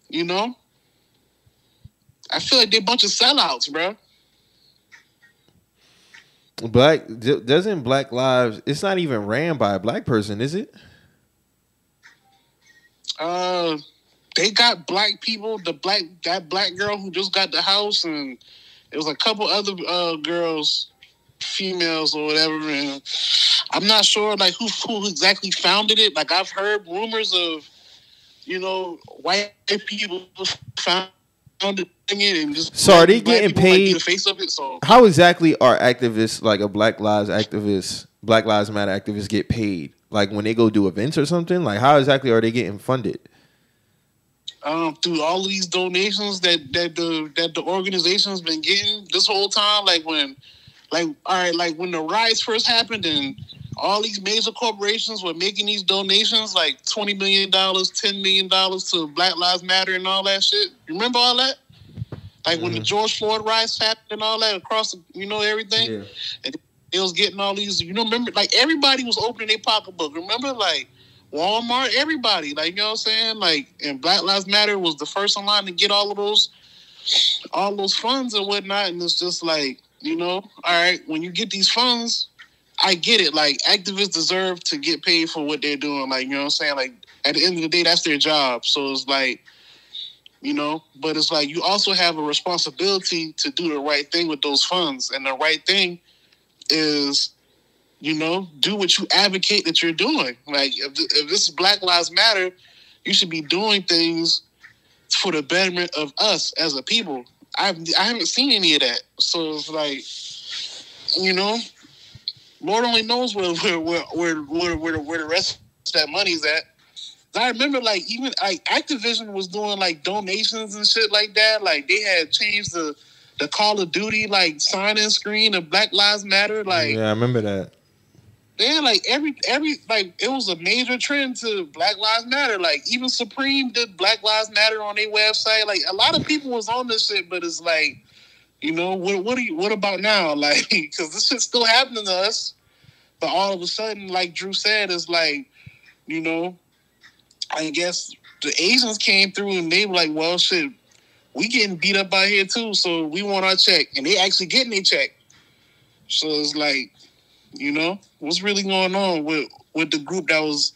A: you know, I feel like they're a bunch of sellouts, bro.
B: Doesn't Black Lives? It's not even ran by a black person, is it?
A: They got black people. That black girl who just got the house, and it was a couple other girls, females or whatever. And I'm not sure like who exactly founded it. Like I've heard rumors of, you know, white people founded it and just.
B: So are they getting paid?
A: Like, the face of it. So
B: how exactly are activists like a Black Lives activist, Black Lives Matter activists get paid? Like when they go do events or something? Like how exactly are they getting funded?
A: Through all of these donations that the organization's been getting this whole time. Like when the riots first happened and all these major corporations were making these donations, like $20 million, $10 million to Black Lives Matter and all that shit. You remember all that? Like when the George Floyd riots happened and all that across, you know, everything. Yeah. And it was getting all these, you know, remember, like everybody was opening their pocketbook. Remember, like Walmart, everybody, like, you know what I'm saying? Like, and Black Lives Matter was the first in line to get all those funds and whatnot. And it's just like, you know, all right, when you get these funds, I get it. Like, activists deserve to get paid for what they're doing. Like, you know what I'm saying? Like, at the end of the day, that's their job. So it's like, you know, but it's like you also have a responsibility to do the right thing with those funds. And the right thing is, you know, do what you advocate that you're doing. Like, if this is Black Lives Matter, you should be doing things for the betterment of us as a people. I haven't seen any of that. So it's like, you know, Lord only knows where the rest of that money's at. I remember, like, even like Activision was doing like donations and shit like that. Like they had changed the Call of Duty like sign-in screen of Black Lives Matter. Like,
B: yeah, I remember that.
A: Yeah, like every like it was a major trend to Black Lives Matter. Like even Supreme did Black Lives Matter on their website. Like a lot of people was on this shit, but it's like, you know, what about now? Like, because this shit's still happening to us, but all of a sudden, like Drew said, it's like, you know, I guess the Asians came through and they were like, well, shit, we getting beat up out here too, so we want our check, and they actually getting their check. So it's like, you know, what's really going on with the group that was,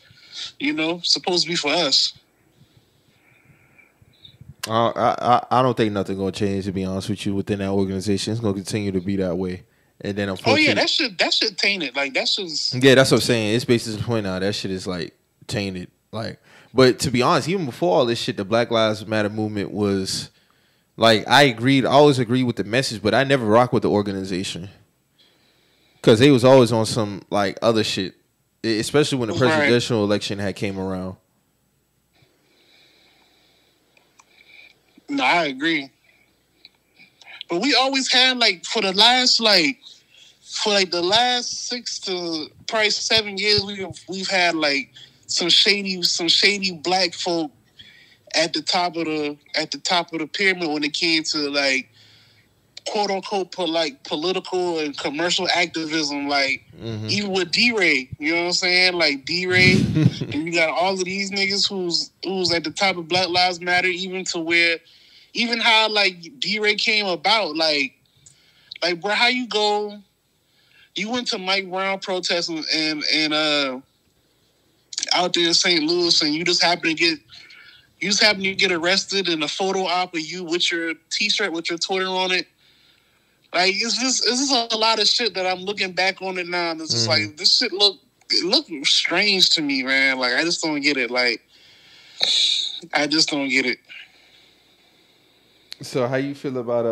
A: you know, supposed to be for us?
B: I don't think nothing gonna change, to be honest with you, within that organization. It's gonna continue to be that way. And then
A: unfortunately, that shit tainted. Like that shit's
B: that's what I'm saying. It's basically the point now. That shit is like tainted. Like, but to be honest, even before all this shit, the Black Lives Matter movement was like, I always agreed with the message, but I never rocked with the organization. Because they was always on some, like, other shit. Especially when the presidential election had came around.
A: No, I agree. But we always had, like, for the last 6 to probably 7 years, we've had, like, some shady black folk at the top of the pyramid when it came to, like, quote unquote political and commercial activism, like even with D-Ray, you know what I'm saying? Like D-Ray, and you got all of these niggas who's at the top of Black Lives Matter, even how like D-Ray came about, like bro, how you went to Mike Brown protesting and out there in St. Louis and you just happen to get arrested in a photo op of you with your T-shirt with your Twitter on it. Like it's just a lot of shit that I'm looking back on it now and it's just like this shit look strange to me, man. Like I just don't get it. Like I just don't get it.
B: So how you feel about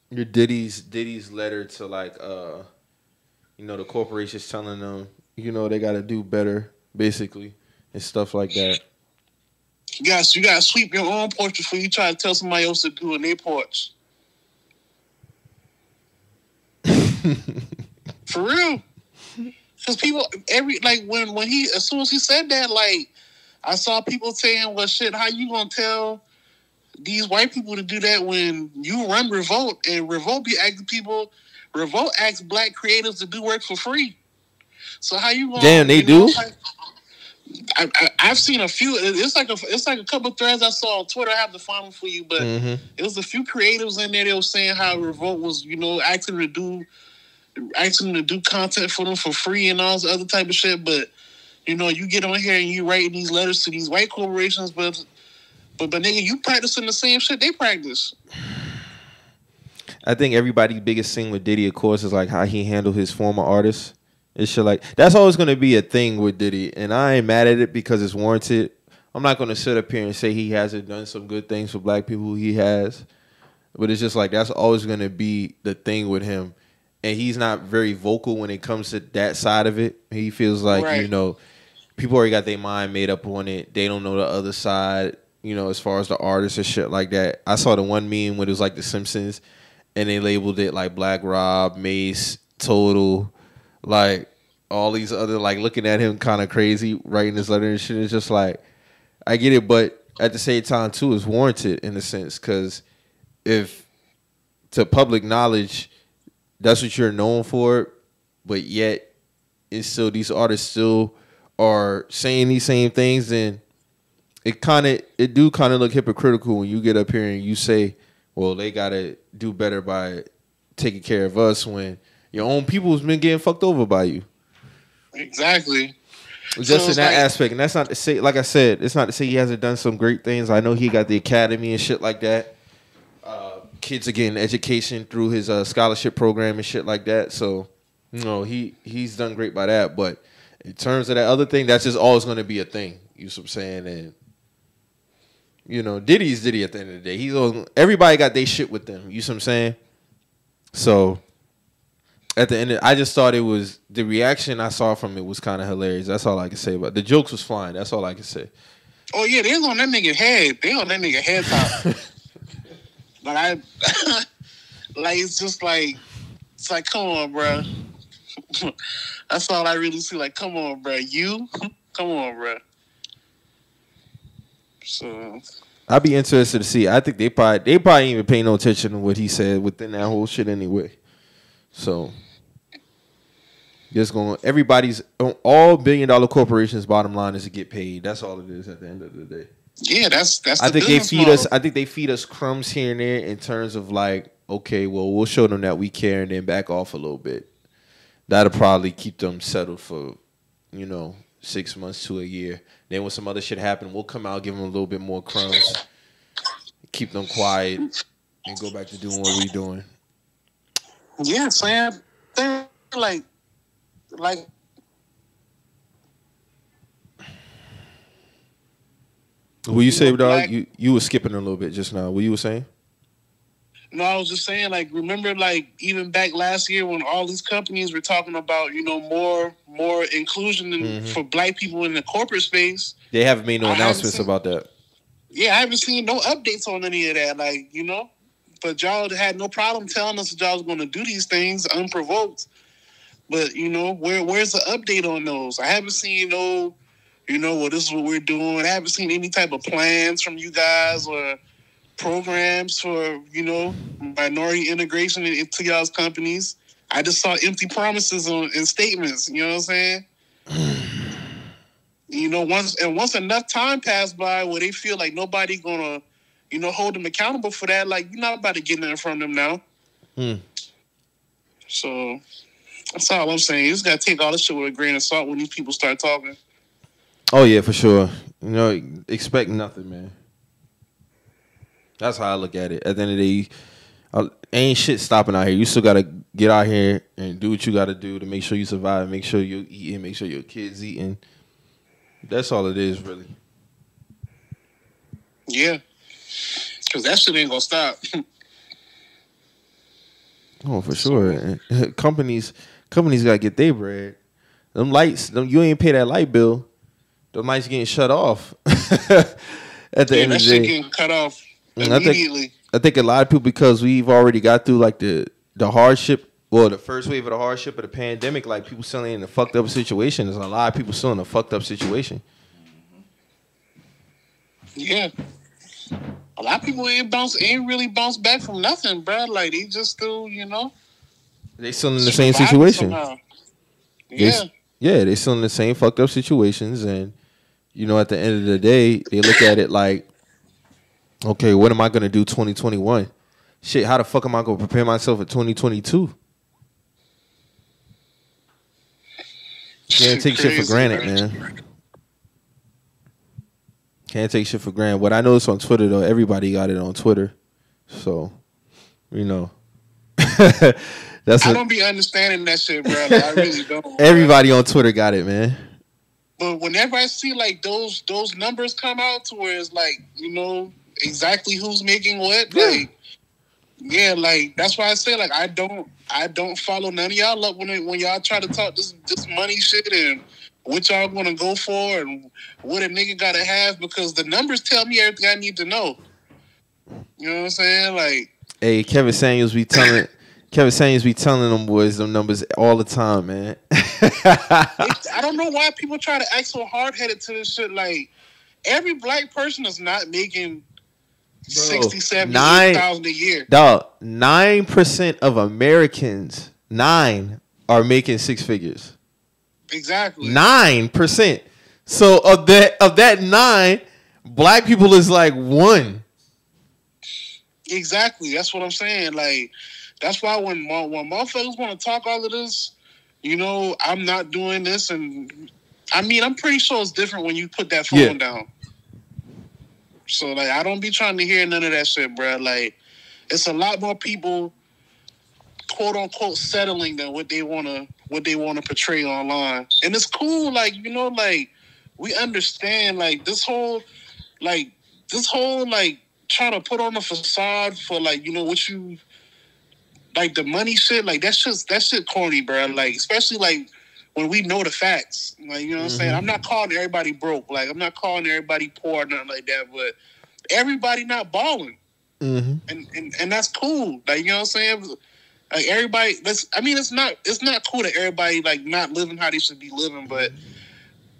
B: your Diddy's letter to like the corporations telling them, they gotta do better, basically, and stuff like that.
A: You gotta sweep your own porch before you try to tell somebody else to do in their porch. For real. Because people as soon as he said that, like I saw people saying, well shit, how you gonna tell these white people to do that when you run Revolt and Revolt be asking people, Revolt asks black creatives to do work for free. So how you gonna?
B: Damn, they do.
A: I've seen a few. It's like a couple threads I saw on Twitter. I have to find them for you, but it was a few creatives in there. They were saying how Revolt was, asking them to do content for them for free and all this other type of shit. But you get on here and you writing these letters to these white corporations, but nigga, you practicing the same shit they practice.
B: I think everybody's biggest thing with Diddy, of course, is like how he handled his former artists. It's shit like that's always going to be a thing with Diddy, and I ain't mad at it because it's warranted. I'm not going to sit up here and say he hasn't done some good things for black people. He has, but it's just like that's always going to be the thing with him, and he's not very vocal when it comes to that side of it. He feels like people already got their mind made up on it. They don't know the other side. As far as the artists and shit like that. I saw the one meme where it was like The Simpsons, and they labeled it like Black Rob, Mace, Total, like all these other, like looking at him kind of crazy writing this letter and shit. It's just like, I get it, but at the same time too, it's warranted in a sense, because if to public knowledge, that's what you're known for, but yet it's still these artists still are saying these same things, then it do kind of look hypocritical when you get up here and you say, well, they gotta do better by taking care of us when your own people's been getting fucked over by you.
A: Exactly.
B: Just in that aspect, and that's not to say, like I said, it's not to say he hasn't done some great things. I know he got the academy and shit like that. Kids are getting education through his scholarship program and shit like that. So, he's done great by that. But in terms of that other thing, that's just always going to be a thing. You know what I'm saying? And Diddy's Diddy at the end of the day. Everybody got their shit with them. You know what I'm saying? So at the end, I just thought it was the reaction I saw from it was kind of hilarious. That's all I can say about it. The jokes was flying. That's all I can say.
A: Oh yeah, they was on that nigga head. They on that nigga head top. But it's just like, come on, bro. That's all I really see. Like, come on, bro. Come on, bro. So
B: I'd be interested to see. I think they probably ain't even pay no attention to what he said within that whole shit anyway. So just everybody's all $1 billion corporations' bottom line is to get paid. That's all it is at the end of the day.
A: Yeah, that's.
B: I think they feed us. I think they feed us crumbs here and there in terms of like, okay, well, we'll show them that we care and then back off a little bit. That'll probably keep them settled for, 6 months to a year. Then when some other shit happen, we'll come out, give them a little bit more crumbs, keep them quiet, and go back to doing what we doing.
A: Yeah, Sam. They're like.
B: What you say, dog? You were skipping a little bit just now. What you were saying?
A: No, I was just saying, like, remember, like, even back last year when all these companies were talking about, more inclusion for black people in the corporate space.
B: They haven't made no announcements about that.
A: Yeah, I haven't seen no updates on any of that, like, But y'all had no problem telling us that y'all was going to do these things unprovoked. But, where's the update on those? I haven't seen no, well, this is what we're doing. I haven't seen any type of plans from you guys or programs for, minority integration into y'all's companies. I just saw empty promises in statements. You know what I'm saying? Once enough time passed by where they feel like nobody gonna, hold them accountable for that, like, you're not about to get nothing from them now. So that's all I'm saying. You just gotta take all this shit with a grain of salt when these people start talking.
B: Oh yeah, for sure. You know, expect nothing, man. That's how I look at it. At the end of the day, ain't shit stopping out here. You still gotta get out here and do what you gotta do to make sure you survive, make sure you're eating, make sure your kids eating. That's all it is, really.
A: Yeah, because that shit ain't gonna stop.
B: Oh, for sure. Companies gotta get their bread. Them lights, you ain't pay that light bill. Them lights getting shut off. At the end of the
A: that shit
B: day,
A: getting cut off immediately.
B: I think a lot of people, because we've already got through like the hardship, well, the first wave of the hardship of the pandemic, like people still in a fucked up situation. There's a lot of people still in a fucked up situation.
A: Yeah. A lot of people ain't really bounced back from nothing, bro. Like they just still,
B: They still in the same situation.
A: Yeah.
B: They still in the same fucked up situations, and at the end of the day, they look at it like, okay, what am I gonna do 2021? Shit, how the fuck am I gonna prepare myself for 2022? Can't take shit for granted, man. Can't take shit for granted. What I noticed on Twitter, though, everybody got it on Twitter. So,
A: I don't be understanding that shit, bro. Like, I really don't.
B: Everybody on Twitter got it, man.
A: But whenever I see like those numbers come out to where it's like, exactly who's making what, like that's why I say like I don't follow none of y'all up when y'all try to talk this money shit and what y'all gonna go for and what a nigga gotta have, because the numbers tell me everything I need to know. You know what I'm saying? Like,
B: hey, Kevin Samuels be telling them boys them numbers all the time, man.
A: I don't know why people try to act so hard-headed to this shit. Like, every black person is not making 60, 70, 8,000 a year.
B: Dog, 9% of Americans, 9 are making six figures.
A: Exactly.
B: 9%. So of that 9, black people is like 1.
A: Exactly. That's what I'm saying. Like, that's why when motherfuckers want to talk all of this, I'm not doing this, and I mean, I'm pretty sure it's different when you put that phone down. So, like, I don't be trying to hear none of that shit, bro. Like, it's a lot more people, quote unquote, settling than what they wanna portray online, and it's cool. Like, like we understand, like this whole trying to put on a facade for like what you like the money shit. Like that shit corny, bro. Like, especially like when we know the facts. Like, what I'm saying? I'm not calling everybody broke. Like, I'm not calling everybody poor or nothing like that. But everybody not balling. And that's cool. Like, you know what I'm saying? Like, everybody, it's not cool that everybody like not living how they should be living, but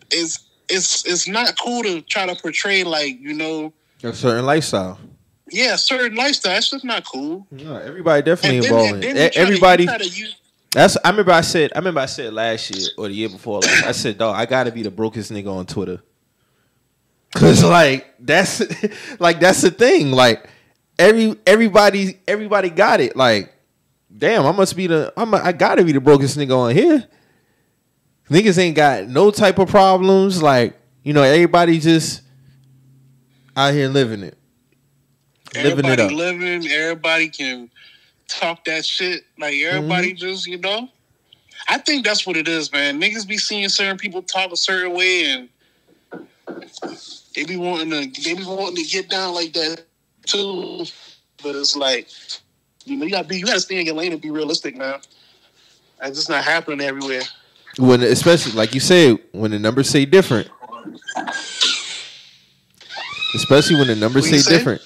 A: it's not cool to try to portray like,
B: a certain lifestyle.
A: Yeah, a certain lifestyle. That's just not cool.
B: No, everybody definitely involved. Everybody. I remember I said last year or the year before. Like, I said, dog, I gotta be the brokest nigga on Twitter. Cause like that's the thing. Like everybody got it. Like, damn, I gotta be the brokest nigga on here. Niggas ain't got no type of problems. Like, everybody just out here living it.
A: Everybody can talk that shit. Like, everybody just, I think that's what it is, man. Niggas be seeing certain people talk a certain way, and they be wanting to get down like that too. But it's like, you gotta stay in your lane and be realistic, man. It's just not happening everywhere.
B: When, especially like you said, when the numbers say different. Especially when the numbers say different.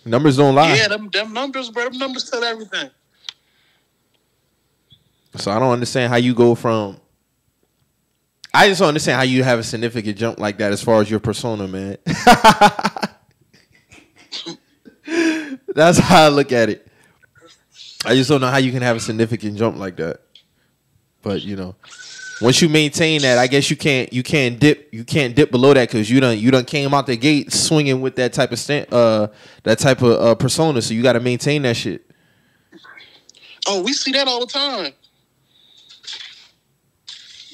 B: Numbers don't lie.
A: Yeah, them numbers, bro. Them numbers tell everything.
B: So I don't understand how you go from. I just don't understand how you have a significant jump like that as far as your persona, man. That's how I look at it. I just don't know how you can have a significant jump like that. But once you maintain that, I guess you can't dip below that, because you done came out the gate swinging with that type of persona. So you got to maintain that shit.
A: Oh, we see that all the time.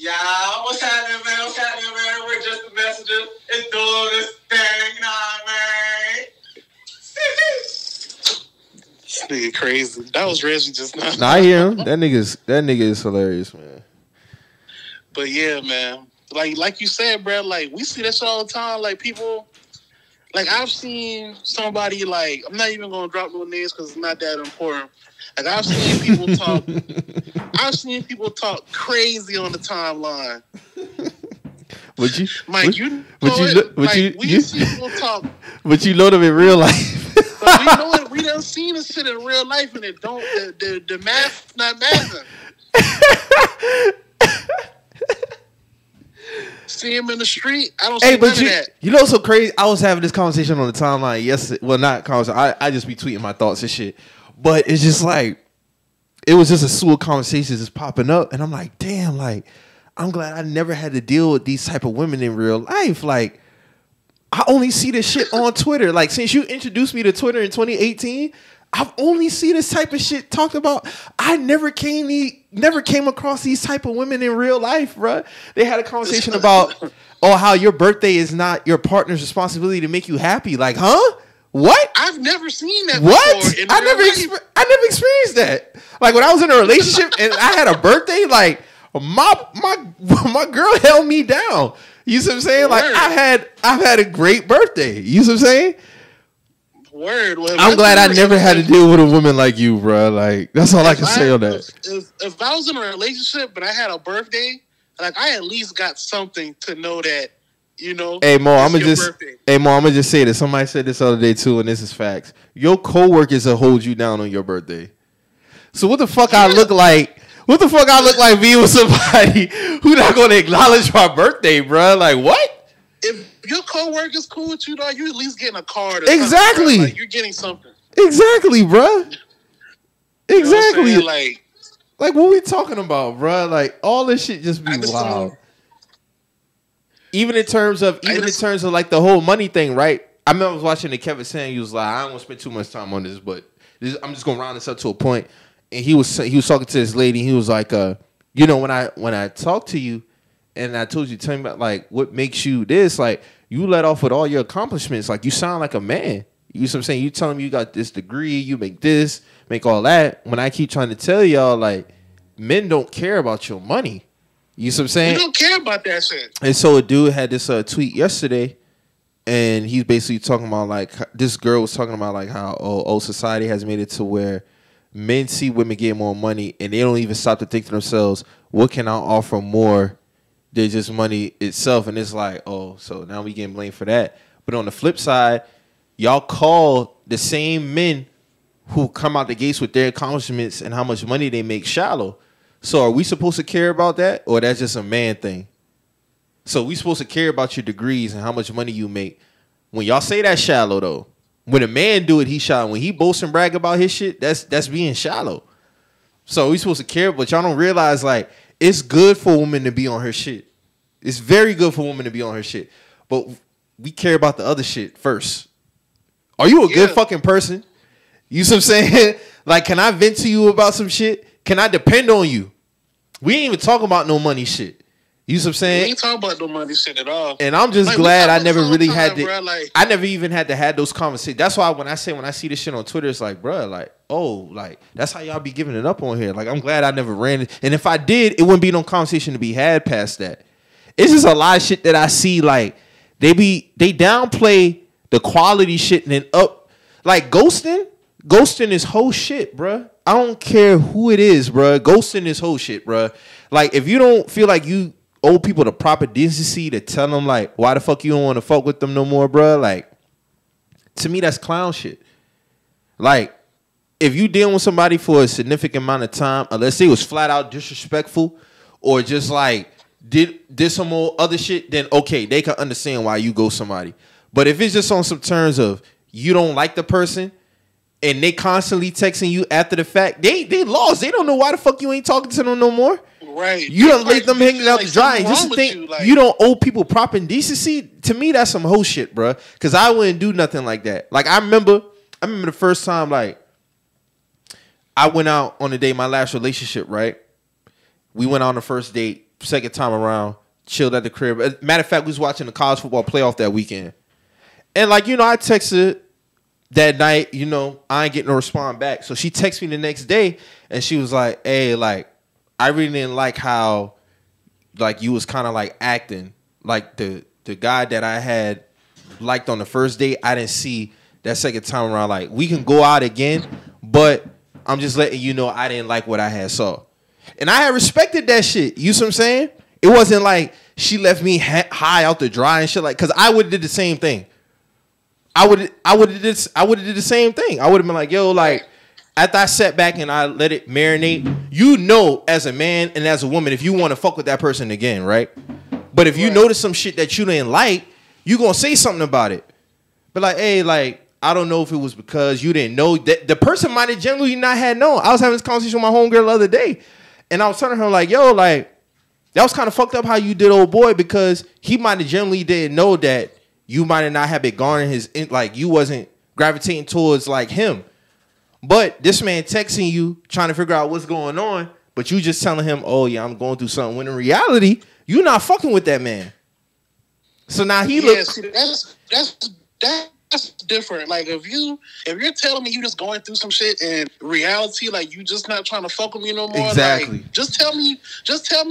D: Yeah, what's happening, man? What's happening, man? We're just the messengers. It's doing this thing, man.
A: This nigga crazy. That was Reggie just now.
B: Nah, I hear him. That nigga is hilarious, man.
A: But yeah, man. Like you said, bro, like we see this all the time. Like people, like I've seen somebody, like, I'm not even gonna drop no names because it's not that important. Like I've seen people talk. I've seen people talk crazy on the timeline.
B: Would you,
A: Mike? We see people talk.
B: But you know them in real life.
A: But we know it. We done seen this shit in real life, and it don't. The math not mathing. See him in the street. I don't see none of that.
B: You know what's so crazy? I was having this conversation on the timeline yesterday. Well, not conversation. I just be tweeting my thoughts and shit. But it's just like, it was just a slew of conversations just popping up. And I'm like, damn, like, I'm glad I never had to deal with these type of women in real life. Like, I only see this shit on Twitter. Like, since you introduced me to Twitter in 2018, I've only seen this type of shit talked about. I never came across these type of women in real life, bruh. They had a conversation about, how your birthday is not your partner's responsibility to make you happy. Like, huh? What?
A: I've never seen that
B: what?
A: before.
B: I never experienced that. Like, when I was in a relationship and I had a birthday, like, my girl held me down. You see what I'm saying? Like, I've had a great birthday. You see what I'm saying?
A: Word. Well,
B: I'm glad I never had to deal with a woman like you, bro. Like, that's all I can say on that.
A: If I was in a relationship but I had a birthday, like, I at least got something to know that, you know.
B: Hey Mo, I'm gonna just say this. Somebody said this the other day too, and this is facts. Your coworkers will hold you down on your birthday. So what the fuck I look like? What the fuck I look like being with somebody who not gonna acknowledge my birthday, bro? Like, what?
A: If your coworker's cool with you, dog, you at least getting a card.
B: Exactly.
A: Like, you're getting something.
B: Exactly, bro. Exactly.
A: You know
B: like what we talking about, bro? Like, all this shit just be wild. Even in terms of like the whole money thing, right? I remember I was watching the Kevin saying he was like, I don't want to spend too much time on this, but I'm just gonna round this up to a point. And he was talking to this lady. He was like, you know, when I talk to you, and I told you, tell me about like what makes you this, like you let off with all your accomplishments, like you sound like a man. You know what I'm saying? You telling me you got this degree, you make this, make all that. When I keep trying to tell y'all, like, men don't care about your money. You know what I'm saying?
A: We don't care about that shit.
B: And so a dude had this tweet yesterday, and he's basically talking about like this girl was talking about like how society has made it to where men see women get more money and they don't even stop to think to themselves, what can I offer more than just money itself? And it's like, so now we getting blamed for that. But on the flip side, y'all call the same men who come out the gates with their accomplishments and how much money they make shallow. So are we supposed to care about that, or that's just a man thing? So we supposed to care about your degrees and how much money you make. When y'all say that's shallow, though. When a man do it, he shallow. When he boasts and brag about his shit, that's being shallow. So we supposed to care, but y'all don't realize, like, it's good for a woman to be on her shit. It's very good for a woman to be on her shit. But we care about the other shit first. Are you a good fucking person? You see what I'm saying? Like, can I vent to you about some shit? Can I depend on you? We ain't even talking about no money shit. You see what I'm saying?
A: We ain't talking about no money shit at all.
B: And I'm just glad I never really had to.
A: Bro, like,
B: I never even had to have those conversations. That's why when I see this shit on Twitter, it's like, bro, like, like that's how y'all be giving it up on here. Like, I'm glad I never ran it. And if I did, it wouldn't be no conversation to be had past that. It's just a lot of shit that I see. Like, they downplay the quality shit and then up, like ghosting. Ghosting is whole shit, bruh. I don't care who it is, bruh. Ghosting is whole shit, bruh. Like, if you don't feel like you owe people the proper decency to tell them, like, why the fuck you don't want to fuck with them no more, bruh? Like, to me, that's clown shit. Like, if you dealing with somebody for a significant amount of time, unless they was flat out disrespectful or just, like, did some more other shit, then, okay, they can understand why you ghost somebody. But if it's just on some terms of you don't like the person, and they constantly texting you after the fact, they lost. They don't know why the fuck you ain't talking to them no more.
A: Right.
B: You don't let them hanging out to dry. And just think
A: you
B: don't owe people proper decency. To me, that's some whole shit, bro. Because I wouldn't do nothing like that. Like, I remember the first time, like, I went out on a date, my last relationship, right? We went on the first date. second time around, chilled at the crib. Matter of fact, we was watching the college football playoff that weekend. And, like, you know, I texted that night, you know, I ain't getting no response back. So she texted me the next day, and she was like, hey, like, I really didn't like how, like, you was kind of, like, acting. Like, the guy that I had liked on the first date, I didn't see that second time around. Like, we can go out again, but I'm just letting you know I didn't like what I had saw. And I had respected that shit. You see what I'm saying? It wasn't like she left me high out the dry and shit. Like, cause I would have did the same thing. I would have did the same thing. I would have been like, yo, like, after I sat back and I let it marinate, you know, as a man and as a woman, if you want to fuck with that person again, right? But if you notice some shit that you didn't like, you gonna say something about it. But like, hey, like, I don't know if it was because you didn't know that the person might have generally not had known. I was having this conversation with my homegirl the other day, and I was telling her, like, yo, like, that was kind of fucked up how you did old boy, because he might have generally didn't know that you might have not have it garnering his, like, you wasn't gravitating towards, like, him. But this man texting you, trying to figure out what's going on, but you just telling him, oh, yeah, I'm going through something. When in reality, you not fucking with that man. So now he looks...
A: That's different. Like, if you're telling me you just going through some shit, and reality, like, you just not trying to fuck with me no more.
B: Exactly.
A: Like, just tell me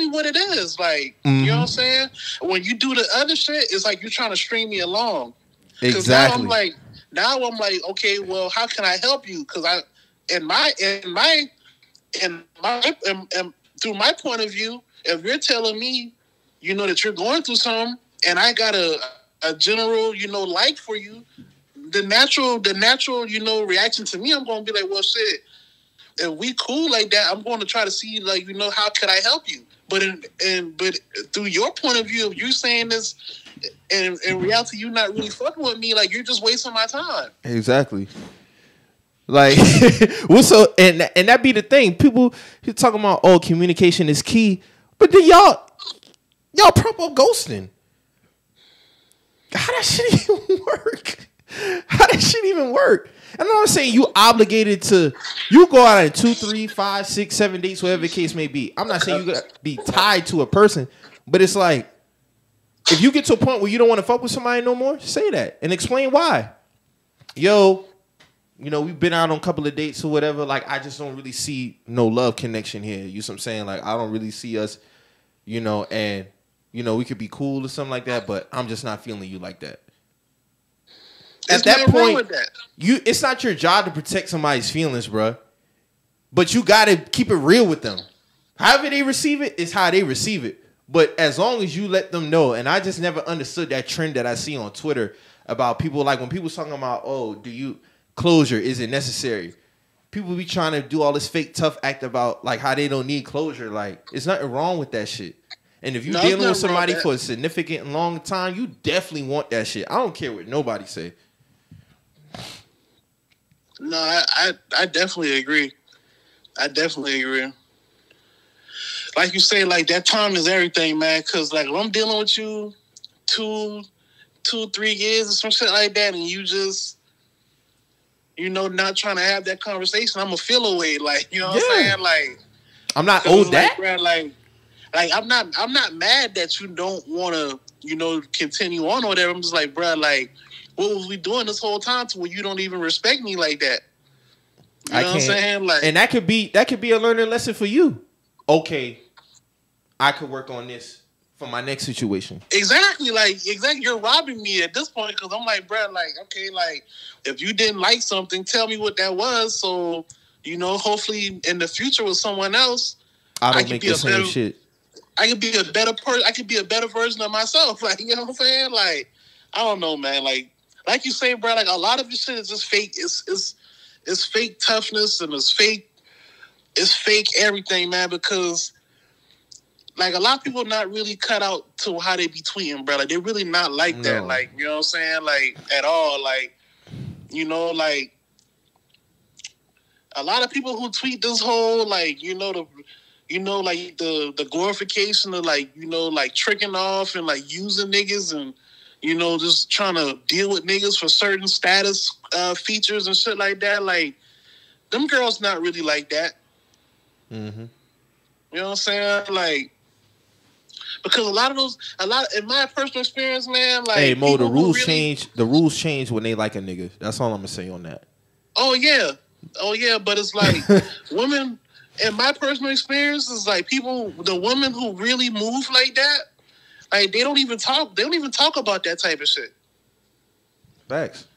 A: what it is. Like, you know what I'm saying? When you do the other shit, it's like you're trying to string me along.
B: Exactly.
A: Now I'm like, okay, well, how can I help you? Because through my point of view, if you're telling me, you know, that you're going through something, and I got a general, you know, like for you, the natural, you know, reaction to me, I'm going to be like, well, shit, if we cool like that, I'm going to try to see, like, you know, how could I help you? But but through your point of view, if you're saying this, and in reality, you're not really fucking with me, like, you're just wasting my time.
B: Exactly. Like, well, so, and that be the thing. People, you're talking about, oh, communication is key, but then y'all prop up ghosting. How that shit even work? How that shit even work? And I'm not saying you obligated to, you go out on 2, 3, 5, 6, 7 dates, whatever the case may be. I'm not saying you gotta be tied to a person, but it's like, if you get to a point where you don't want to fuck with somebody no more, say that and explain why. Yo, you know, we've been out on a couple of dates or whatever. Like, I just don't really see no love connection here. You know what I'm saying? Like, I don't really see us, you know, and, you know, we could be cool or something like that, but I'm just not feeling you like that. At that point, it's not your job to protect somebody's feelings, bro. But you got to keep it real with them. However they receive it is how they receive it. But as long as you let them know, and I just never understood that trend that I see on Twitter about people, like when people talking about, oh, closure, is it necessary? People be trying to do all this fake tough act about, like, how they don't need closure. Like, there's nothing wrong with that shit. And if you're dealing with somebody for a significant and long time, you definitely want that shit. I don't care what nobody say.
A: No, I definitely agree. Like you say, like, that time is everything, man. Because, like, when I'm dealing with you 2, 3 years or some shit like that, and you just, you know, not trying to have that conversation, I'm going to feel away. Like, you know what I'm saying? Like,
B: I'm not owed that.
A: Like, I'm not mad that you don't want to, you know, continue on or whatever. I'm just like, bro, like, what was we doing this whole time to where you don't even respect me like that? You know what I'm saying? Like, and that could be
B: a learning lesson for you. Okay, I could work on this for my next situation.
A: Exactly. You're robbing me at this point, because I'm like, bro, like, okay, like, if you didn't like something, tell me what that was. So, you know, hopefully in the future with someone else,
B: I don't make the same shit.
A: I could be a better person. I could be a better version of myself. Like, you know what I'm saying? Like, I don't know, man. Like you say, bro, like, a lot of this shit is just fake. It's fake toughness, and it's fake everything, man, because, like, a lot of people not really cut out to how they be tweeting, bro. Like, they're really not like that. Like, you know what I'm saying? Like, at all. Like, you know, like, a lot of people who tweet this whole, like, like the glorification of, like, you know, like, tricking off and, like, using niggas and, you know, just trying to deal with niggas for certain status features and shit like that. Like, them girls not really like that.
B: Mm-hmm.
A: You know what I'm saying? Like, because in my personal experience, man, like,
B: hey Mo, the rules
A: really,
B: change. The rules change when they like a nigga. That's all I'm gonna say on that.
A: Oh yeah, but it's like women. In my personal experience, is like the women who really move like that, like they don't even talk. They don't even talk about that type of shit.
B: Facts.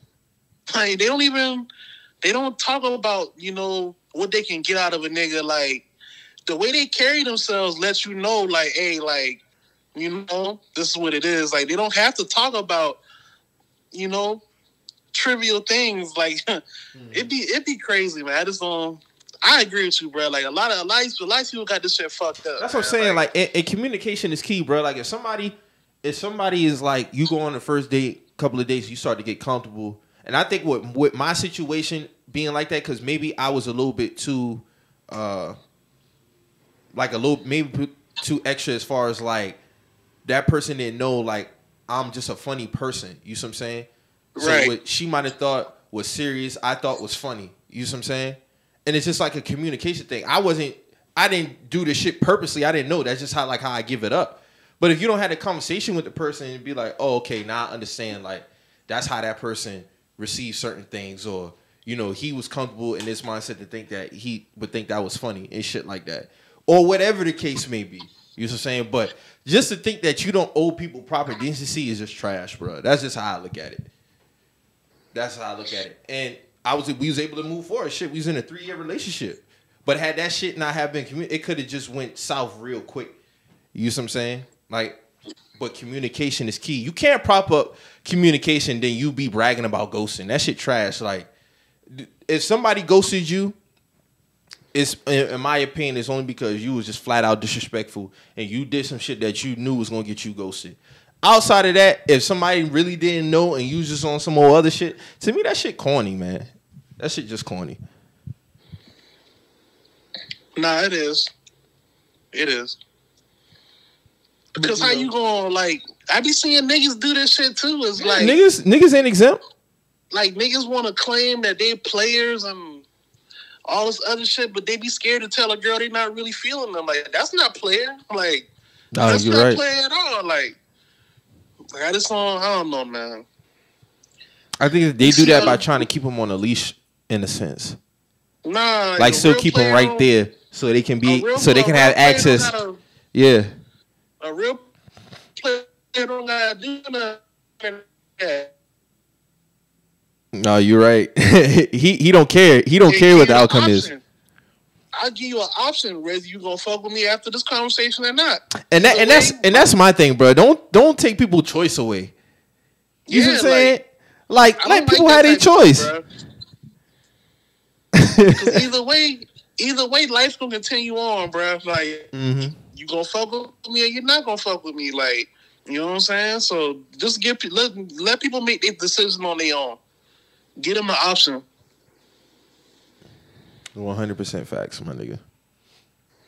A: Like they don't talk about, what they can get out of a nigga. Like the way they carry themselves lets you know, like, hey, like, this is what it is. Like they don't have to talk about, trivial things. Like it'd be crazy, man. I just don't. I agree with you, bro. Like a lot of people got this shit fucked up.
B: That's what I'm saying. Like, and communication is key, bro. Like if somebody is like, you go on the first date, couple of days, you start to get comfortable. And I think with my situation being like that, because maybe I was a little bit too, maybe too extra as far as like that person didn't know like I'm just a funny person. You see what I'm saying?
A: Right.
B: So what she might have thought was serious, I thought was funny. You see what I'm saying? And it's just like a communication thing. I didn't do this shit purposely. I didn't know. That's just how I give it up. But if you don't have a conversation with the person and be like, oh, okay, now I understand. Like, that's how that person receives certain things. Or, he was comfortable in this mindset to think that he would think that was funny and shit like that. Or whatever the case may be. You know what I'm saying? But just to think that you don't owe people proper decency is just trash, bro. That's just how I look at it. And we was able to move forward. Shit, we was in a 3-year relationship. But had that shit not have been it could have just went south real quick. You know what I'm saying? Like, but communication is key. You can't prop up communication, then you be bragging about ghosting. That shit trash. Like, if somebody ghosted you, it's, in my opinion, it's only because you was just flat out disrespectful and you did some shit that you knew was gonna get you ghosted. Outside of that, if somebody really didn't know and you was just on some more other shit, to me that shit corny, man. That shit just corny.
A: Nah, it is. It is. Because how you gonna, like, I be seeing niggas do this shit too. It's like
B: niggas ain't exempt.
A: Like niggas want to claim that they players and all this other shit, but they be scared to tell a girl they not really feeling them. Like, that's not player. Like, that's not right. Player at all. Like I don't know, man.
B: I think they do that by trying to keep them on a leash, in a sense.
A: Nah,
B: like still keep them right there so they can have access. Yeah.
A: A real player don't gotta do nothing.
B: No, you're right. he don't care. He don't care what the outcome is.
A: I'll give you an option whether you gonna fuck with me after this conversation or not.
B: And that's my thing, bro. Don't take people's choice away. You know what I'm saying? Like let people have their choice.
A: Because either way, life's gonna continue on, bro. Like you gonna fuck with me or you're not gonna fuck with me. Like, you know what I'm saying? So just let people make their decision on their own. Get them an option.
B: 100% facts, my nigga.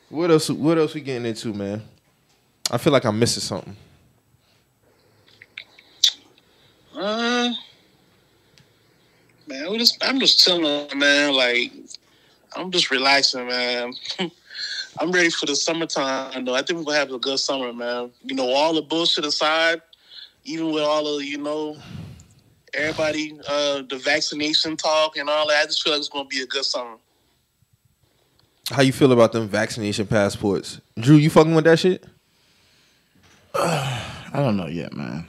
B: What else we getting into, man? I feel like I'm missing something.
A: Man, I'm just chilling, man. Like, I'm just relaxing, man. I'm ready for the summertime, though. I think we're going to have a good summer, man. All the bullshit aside, even with all of, everybody, the vaccination talk and all that, I just feel like it's going to be a good summer.
B: How you feel about them vaccination passports? Drew, you fucking with that shit?
C: I don't know yet, man.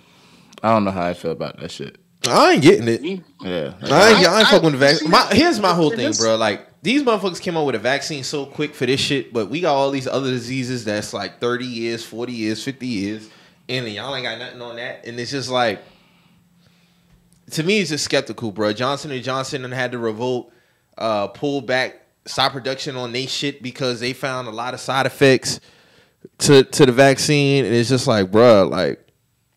C: I don't know how I feel about that shit.
B: I ain't getting it.
C: Yeah.
B: I ain't fucking with the vaccine. Here's my whole thing, bro. Like, these motherfuckers came out with a vaccine so quick for this shit, but we got all these other diseases that's like 30 years, 40 years, 50 years, and y'all ain't got nothing on that. And it's just like, to me, it's just skeptical, bro. Johnson & Johnson done had to revolt, pull back, stop production on they shit because they found a lot of side effects to the vaccine. And it's just like, bro, like,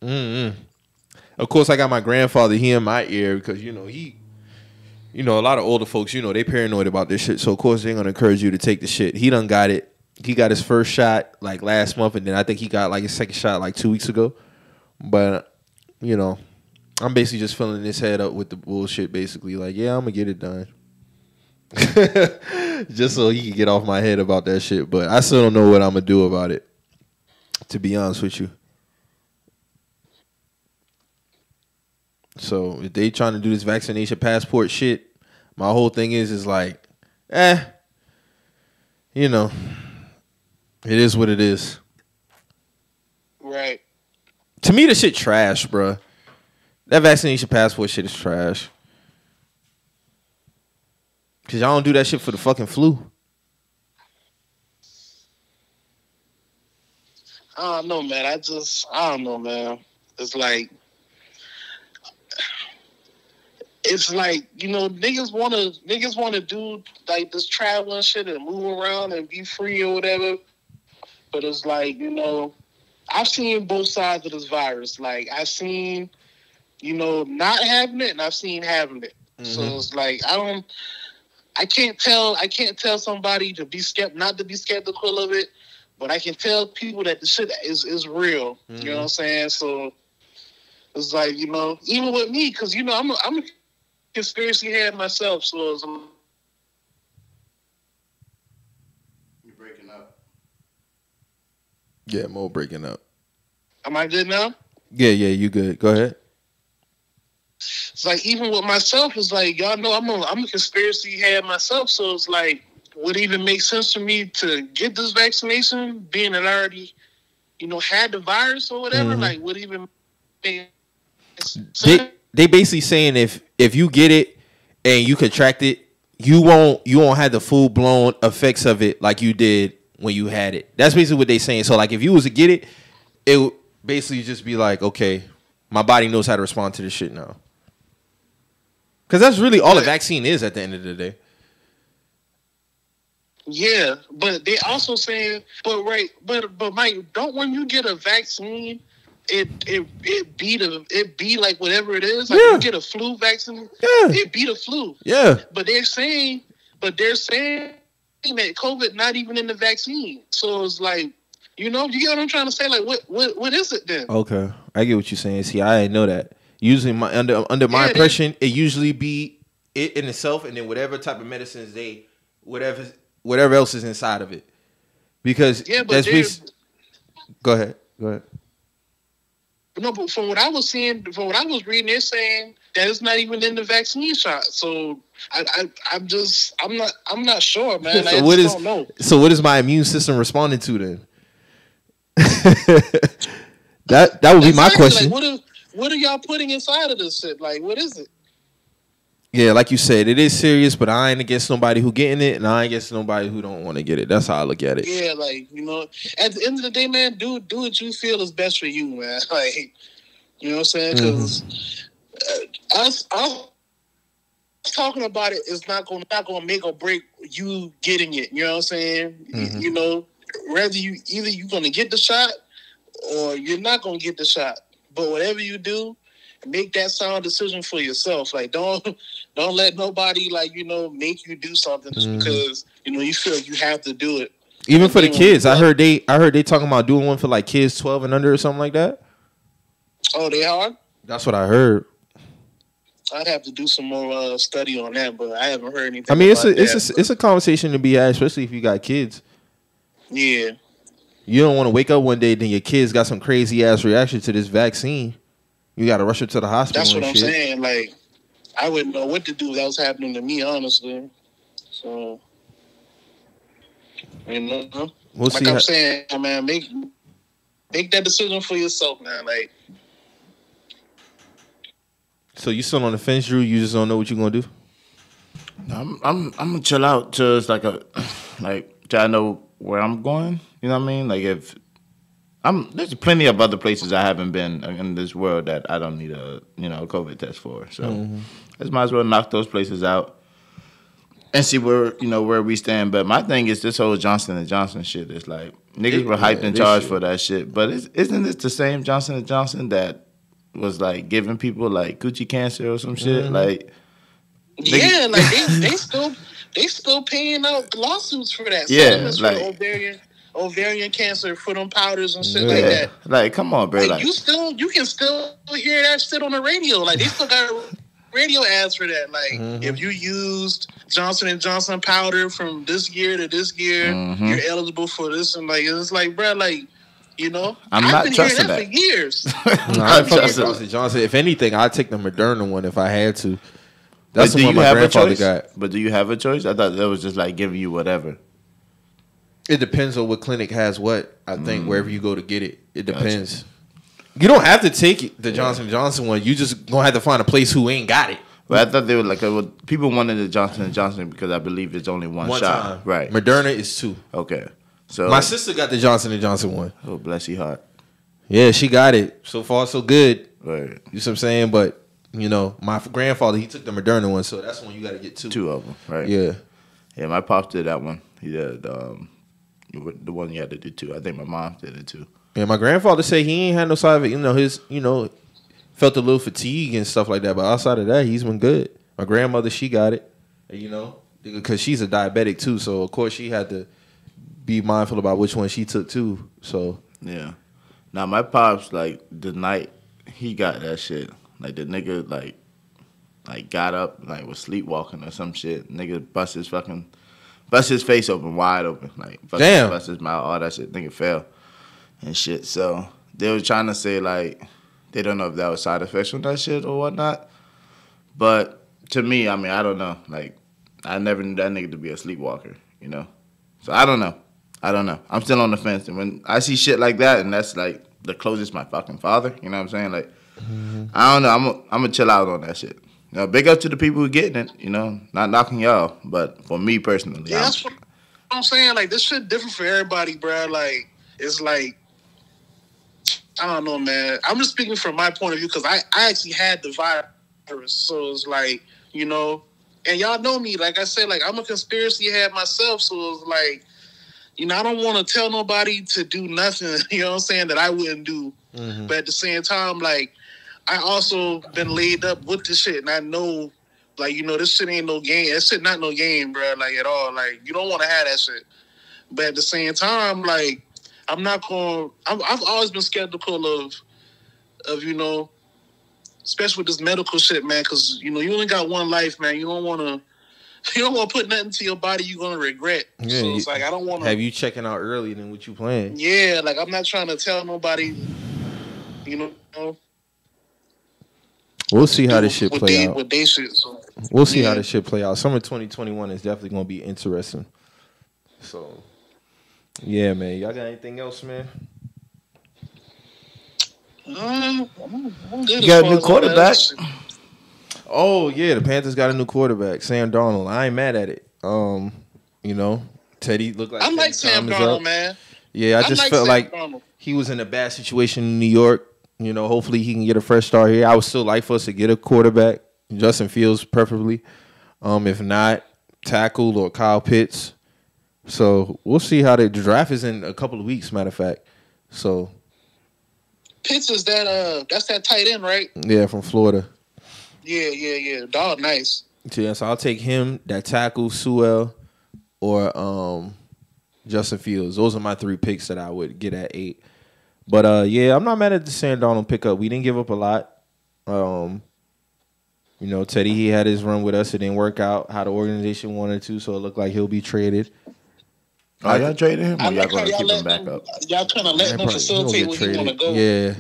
B: Of course, I got my grandfather here in my ear because, he, a lot of older folks, they paranoid about this shit. So, of course, they're going to encourage you to take the shit. He done got it. He got his first shot, like, last month. And then I think he got, like, his second shot, like, 2 weeks ago. But, I'm basically just filling his head up with the bullshit, basically. Like, yeah, I'm going to get it done. Just so he can get off my head about that shit. But I still don't know what I'm going to do about it. To be honest with you. So if they trying to do this vaccination passport shit, my whole thing is like, you know, it is what it is.
A: Right.
B: To me, the shit trash, bro. That vaccination passport shit is trash. Cause y'all don't do that shit for the fucking flu.
A: I don't know, man. I don't know, man. It's like, you know, niggas wanna do like this traveling shit and move around and be free or whatever. But it's like, you know, I've seen both sides of this virus. Like I've seen, you know, not having it and I've seen having it. Mm-hmm. So it's like I can't tell somebody to be not to be skeptical of it, but I can tell people that the shit is real. Mm-hmm. You know what I'm saying? So it's like, you know, even with me, because, you know, I'm a conspiracy head myself. So it's,
C: you're breaking up.
B: Yeah, Mo breaking up.
A: Am I good now?
B: Yeah, you good. Go ahead.
A: It's like, even with myself, it's like, y'all know I'm a conspiracy head myself, so it's like, would it even make sense for me to get this vaccination, being that I already, you know, had the virus or whatever? Mm-hmm. Like, would it even make sense?
B: They basically saying if you get it and you contract it, you won't have the full blown effects of it like you did when you had it. That's basically what they saying. So like, if you was to get it, it would basically just be like, okay, my body knows how to respond to this shit now. Because that's really all a vaccine is at the end of the day.
A: Yeah, but they also saying, but Mike, don't when you get a vaccine, it be like whatever it is. Like you get a flu vaccine, it be the flu.
B: Yeah.
A: But they're saying that COVID not even in the vaccine. So it's like, you know, you get what I'm trying to say? Like, what is it then?
B: Okay, I get what you're saying. See, I didn't know that. Usually, under my impression, it usually be it in itself, and then whatever type of medicines whatever else is inside of it. Because go ahead.
A: No, but from what I was reading, they're saying that it's not even in the vaccine shot. So I'm not sure, man.
B: So don't know. So what is my immune system responding to then? that would be my question.
A: Like, what are y'all putting inside of this shit? Like, what is it?
B: Yeah, like you said, it is serious, but I ain't against nobody who getting it, and I ain't against nobody who don't want to get it. That's how I look at it.
A: Yeah, like, you know, at the end of the day, man, do what you feel is best for you, man. Like, you know what I'm saying? Because us talking about it is not gonna make or break you getting it. You know what I'm saying? Mm-hmm. You know, whether either you're gonna get the shot or you're not gonna get the shot. But whatever you do, make that sound decision for yourself. Like, don't let nobody, like, you know, make you do something just because, you know, you feel like you have to do it.
B: Even for the kids, I heard they talking about doing one for like kids 12 and under or something like that.
A: Oh, they are?
B: That's what I heard.
A: I'd have to do some more study on that, but I haven't heard anything.
B: I mean, it's a conversation to be had, especially if you got kids.
A: Yeah.
B: You don't want to wake up one day then your kids got some crazy ass reaction to this vaccine. You got to rush them to the hospital.
A: That's what I'm saying. Like, I wouldn't know what to do if that was happening to me, honestly. So, you know,
B: we'll
A: like I'm saying, man, make that decision for yourself, man. Like,
B: so you still on the fence, Drew? You just don't know what you're gonna do?
C: I'm gonna chill out till it's till I know where I'm going. You know what I mean? Like, if there's plenty of other places I haven't been in this world that I don't need a COVID test for. So I just might as well knock those places out and see where we stand. But my thing is this whole Johnson & Johnson shit. It's like niggas were hyped and charged for that shit. But isn't this the same Johnson & Johnson that was like giving people like coochie cancer or some shit? Like,
A: yeah, like they still paying out lawsuits for that.
C: Yeah,
A: like ovarian cancer for them powders and shit like that.
C: Like, come on, bro.
A: Like, you can still hear that shit on the radio. Like, they still got radio ads for that. Like, if you used Johnson & Johnson powder from this year to this year, you're eligible for this. And like, it's like, bro, like, You know,
C: I'm
A: I've
C: not
A: been hearing
C: trusting
A: that
C: that.
A: for years.
B: No, I fuck with Johnson Johnson. If anything, I'd take the Moderna one if I had to. That's
C: But
B: the
C: do
B: one
C: you
B: my
C: have a
B: grandfather
C: choice?
B: got.
C: But do you have a choice? I thought that was just like giving you whatever.
B: It depends on what clinic has what. I think wherever you go to get it, it depends. You don't have to take it, the Johnson Johnson one. You just gonna have to find a place who ain't got it.
C: But I thought they were like people wanted the Johnson and Johnson because I believe it's only one shot.
B: time.
C: Right.
B: Moderna is 2.
C: Okay. So
B: My sister got the Johnson and Johnson one.
C: oh bless your heart.
B: Yeah, she got it. So far, so good.
C: Right.
B: You know what I'm saying? But, you know, my grandfather, he took the Moderna one, so that's one you got to get 2.
C: 2 of them. Right.
B: Yeah.
C: Yeah. My pops did that one. He did the one you had to do 2. I think my mom did it too.
B: Yeah, my grandfather said he ain't had no side effect. You know, felt a little fatigue and stuff like that. But outside of that, he's been good. My grandmother, she got it, you know, because she's a diabetic too. So, of course, she had to be mindful about which one she took too. So,
C: Yeah. Now my pops, like the night he got that shit, like the nigga like got up, like was sleepwalking or some shit. Nigga bust his face open, wide open, like
B: Damn.
C: bust his mouth, all that shit. Nigga fell and shit. So they were trying to say like they don't know if that was side effects from that shit or whatnot. But to me, I mean, I don't know. Like I never knew that nigga to be a sleepwalker, you know. So I don't know. I'm still on the fence. And when I see shit like that, and that's like the closest my fucking father, you know what I'm saying? Like, I don't know. I'm gonna chill out on that shit. You know, big up to the people who getting it. You know, not knocking y'all, but for me personally,
A: Yeah, that's what I'm saying. Like, this shit different for everybody, bro. Like, it's like, I don't know, man. I'm just speaking from my point of view because I actually had the virus. So it's like, you know, and y'all know me. Like I said, like, I'm a conspiracy head myself. So it's like, you know, I don't want to tell nobody to do nothing, you know what I'm saying, that I wouldn't do. Mm-hmm. But at the same time, like, I also been laid up with this shit, and I know, like, you know, this shit ain't no game. This shit not no game, bro, like, at all. Like, you don't want to have that shit. But at the same time, like, I'm not going to... I've always been skeptical of, you know, especially with this medical shit, man, because, you know, you only got one life, man. You don't want to... You don't want to put nothing to your body you're going to regret. Yeah, so it's like, I don't want to...
B: Have you checking out early than what you plan?
A: Yeah, like, I'm not trying to tell nobody, you know...
B: We'll see how this shit play out.
A: With they shit, so.
B: We'll see how this shit play out. Summer 2021 is definitely going to be interesting. So, yeah, man. Y'all got anything else, man?
A: I'm good.
C: You got a new quarterback?
B: Oh, yeah. The Panthers got a new quarterback, Sam Darnold. I ain't mad at it. You know, Teddy looked like...
A: I like Sam Darnold, man.
B: Yeah, I just felt like he was in a bad situation in New York. You know, hopefully he can get a fresh start here. I would still like for us to get a quarterback, Justin Fields preferably. If not, tackle or Kyle Pitts. So we'll see how the draft is in a couple of weeks, matter of fact. So
A: Pitts is that's that tight end, right?
B: Yeah, from Florida.
A: Yeah. Dog, nice.
B: Yeah, so I'll take him, that tackle, Sewell, or Justin Fields. Those are my 3 picks that I would get at 8. But, yeah, I'm not mad at the Sam Darnold pickup. We didn't give up a lot. You know, Teddy, he had his run with us. It didn't work out how the organization wanted to, so it looked like he'll be traded.
C: Oh, y'all traded him? Or y'all going to
A: y'all
C: keep him back up?
A: Y'all kind of letting him facilitate where he want to go.
B: Yeah,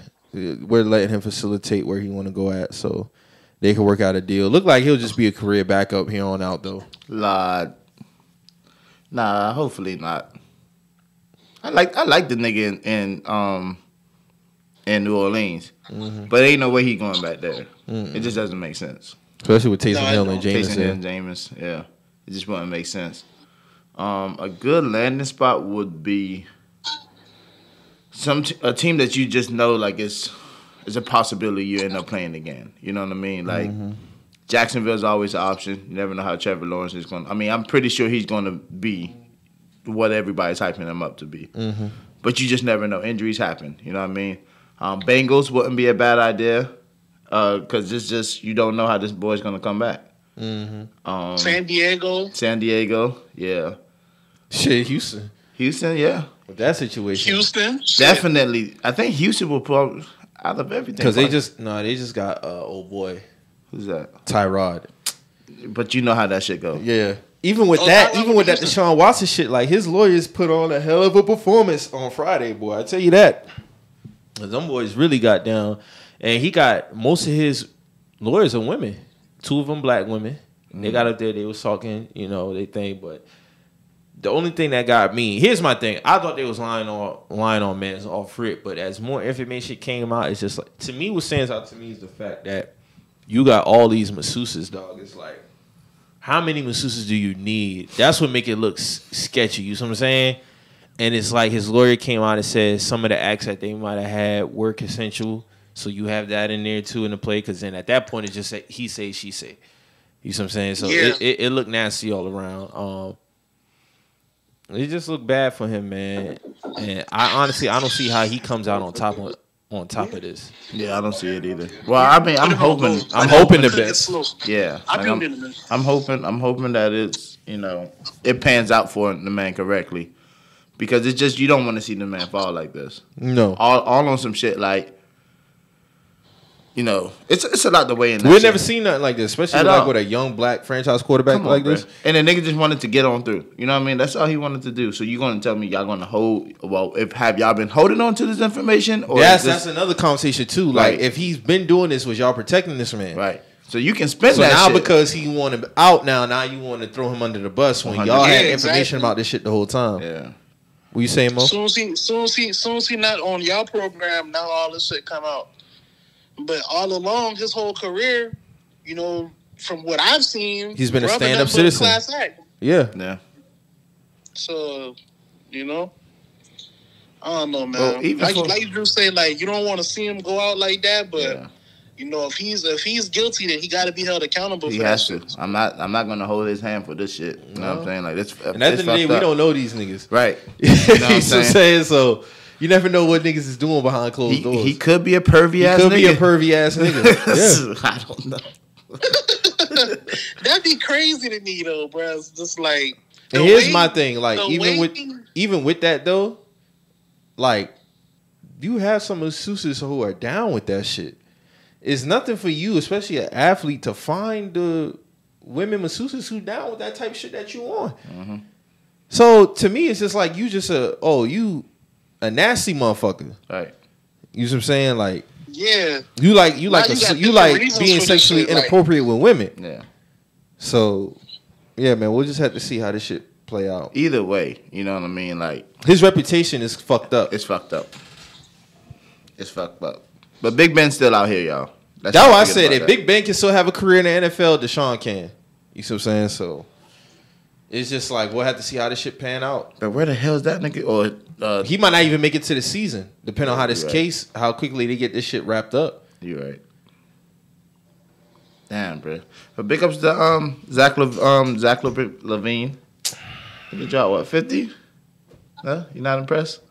B: we're letting him facilitate where he want to go at, so they can work out a deal. Look like he'll just be a career backup here on out, though.
C: Nah, hopefully not. I like the nigga in New Orleans, but ain't no way he going back there. It just doesn't make sense.
B: Especially with Taysom Hill and
C: Jameis. Yeah, it just wouldn't make sense. A good landing spot would be a team that you just know like it's a possibility you end up playing again. You know what I mean? Like Jacksonville's always an option. You never know how Trevor Lawrence is going. I mean, I'm pretty sure he's going to be what everybody's hyping him up to be. But you just never know. Injuries happen. You know what I mean? Bengals wouldn't be a bad idea because it's just you don't know how this boy's going to come back.
A: San
C: Diego, yeah.
B: Shit, Houston,
C: yeah.
B: With that situation,
A: Houston,
C: definitely. I think Houston will probably out of everything
B: because they just got old boy.
C: Who's that?
B: Tyrod.
C: But you know how that shit goes.
B: Yeah. Even with
A: Oh,
B: that,
A: I
B: even with that
A: Houston.
B: Deshaun Watson shit, like his lawyers put on a hell of a performance on Friday, boy. I tell you that. 'Cause them boys really got down, and he got most of his lawyers are women. 2 of them black women. They got up there. They was talking, they think. But the only thing that got me, here's my thing. I thought they was lying on men's off rip, but as more information came out, it's just like, to me, what stands out to me is the fact that you got all these masseuses, dog. It's like, how many masseuses do you need? That's what make it look sketchy. You see what I'm saying? And it's like his lawyer came out and said some of the acts that they might have had were consensual. So you have that in there too in the play, because then at that point it's just he say, she say. You see what I'm saying? So
A: Yeah.
B: it looked nasty all around. It just looked bad for him, man. And I don't see how he comes out on top of this.
C: Yeah, I don't see it either. Well, I mean, I'm hoping.
B: I'm hoping the
A: It's
B: best.
A: slow.
C: Yeah,
A: I'll
C: like,
A: be in a minute.
C: I'm hoping that it's it pans out for the man correctly, because it's just you don't want to see the man fall like this.
B: No.
C: All on some shit like. It's a lot to weigh in.
B: We've never seen nothing like this, especially
C: At
B: like
C: all.
B: with a young black franchise quarterback
C: Come on,
B: like
C: bro.
B: this.
C: And the nigga just wanted to get on through. You know what I mean? That's all he wanted to do. So you gonna tell me y'all gonna hold? Well, have y'all been holding on to this information? Or
B: That's another conversation too. Like
C: Right.
B: if he's been doing this, was y'all protecting this man?
C: right. So you can spend
B: So
C: that
B: now
C: shit.
B: because he want him out now you want to throw him under the bus when y'all had
A: Yeah,
B: information
A: exactly.
B: about this shit the whole time.
C: yeah.
B: What you saying, Mo?
A: Soon as he not on y'all program, now all this shit come out. But all along his whole career, from what I've seen,
B: He's been a
A: brother
B: stand-up
A: nothing but a
B: citizen.
A: Class act.
B: Yeah.
C: Yeah.
A: So, I don't know, man.
C: Well, even
A: like Drew said, like you don't want to see him go out like that, but
C: Yeah.
A: if he's guilty, then he got to be held accountable
C: He
A: for
C: has
A: that
C: to.
A: shit.
C: I'm not gonna hold his hand for this shit. You know what I'm saying? Like this.
B: And at the end of the day, we don't know these niggas.
C: Right.
B: You know
C: what I'm
B: what I'm saying? So you never know what niggas is doing behind closed doors.
C: He could be a pervy ass
B: Could be a
C: nigga.
B: pervy ass nigga. Yeah.
C: I don't know.
A: That'd be crazy to me though, bro. It's just like.
B: And
A: the
B: here's
A: way-
B: my thing, like
A: the
B: even with that though, like you have some masseuses who are down with that shit. It's nothing for you, especially an athlete, to find the women masseuses who down with that type of shit that you on.
C: Mm-hmm.
B: So to me, it's just like you just you a nasty motherfucker.
C: Right.
B: You know what I'm saying? Like
A: Yeah.
B: you like
A: Now you got different reasons
B: being
A: for this
B: sexually
A: shit, like-
B: inappropriate with women.
C: Yeah.
B: So yeah, man, we'll just have to see how this shit play out.
C: Either way, you know what I mean? Like
B: His reputation is fucked up.
C: it's fucked up. It's fucked up. But Big Ben's still out here, y'all.
B: That's why I
C: forget
B: said
C: about
B: if
C: that.
B: Big Ben can still have a career in the NFL, Deshaun can. You see what I'm saying? So it's just like we'll have to see how this shit pan out.
C: But where the hell is that nigga? Or
B: He might not even make it to the season, depending on how this
C: You're right.
B: case, how quickly they get this shit wrapped up.
C: you right. Damn, bro. But big ups to Zach Levine. He dropped what, 50? No, you not impressed?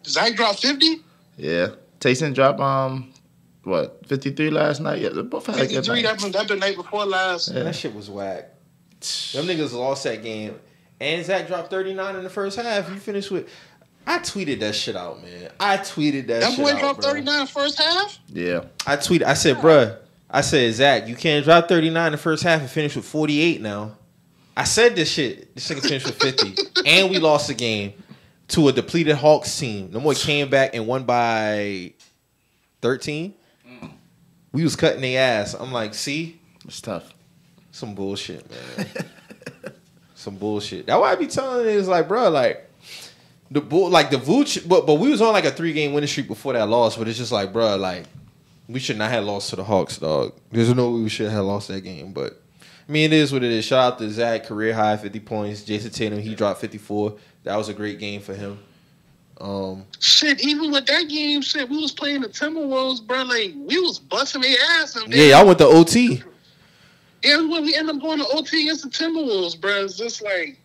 A: Zach dropped 50?
C: Yeah. Taysom dropped 53 last night. Yeah, they both had a good
A: 53,
C: night.
A: that been night before last.
C: Yeah.
B: That shit was whack. Them niggas lost that game. And Zach dropped 39 in the first half. You finished with. I tweeted that shit out, man. I tweeted that
A: That
B: shit
A: boy
B: out,
A: dropped
B: bro.
A: 39 first half?
C: Yeah.
B: I tweeted. I said, bruh. I said, Zach, you can't drop 39 in the first half and finish with 48 now. I said this shit. This nigga finished with 50. And we lost the game to a depleted Hawks team. No more came back and won by 13. We was cutting their ass. I'm like, see?
C: It's tough.
B: Some bullshit, man. Some bullshit. That's why I be telling niggas like, bro, like the Vooch, but we was on like a 3-game winning streak before that loss. But it's just like, bro, like we should not have lost to the Hawks, dog. There's no way we should have lost that game. But I mean, it is what it is. Shout out to Zach, career high 50 points. Jason Tatum, he dropped 54. That was a great game for him.
A: Shit, even with that game, shit, we was playing the Timberwolves, bro. Like, we was busting their ass. And
B: Yeah, y'all went to OT.
A: Yeah, when we end up going to OT against the Timberwolves, bro, it's just like,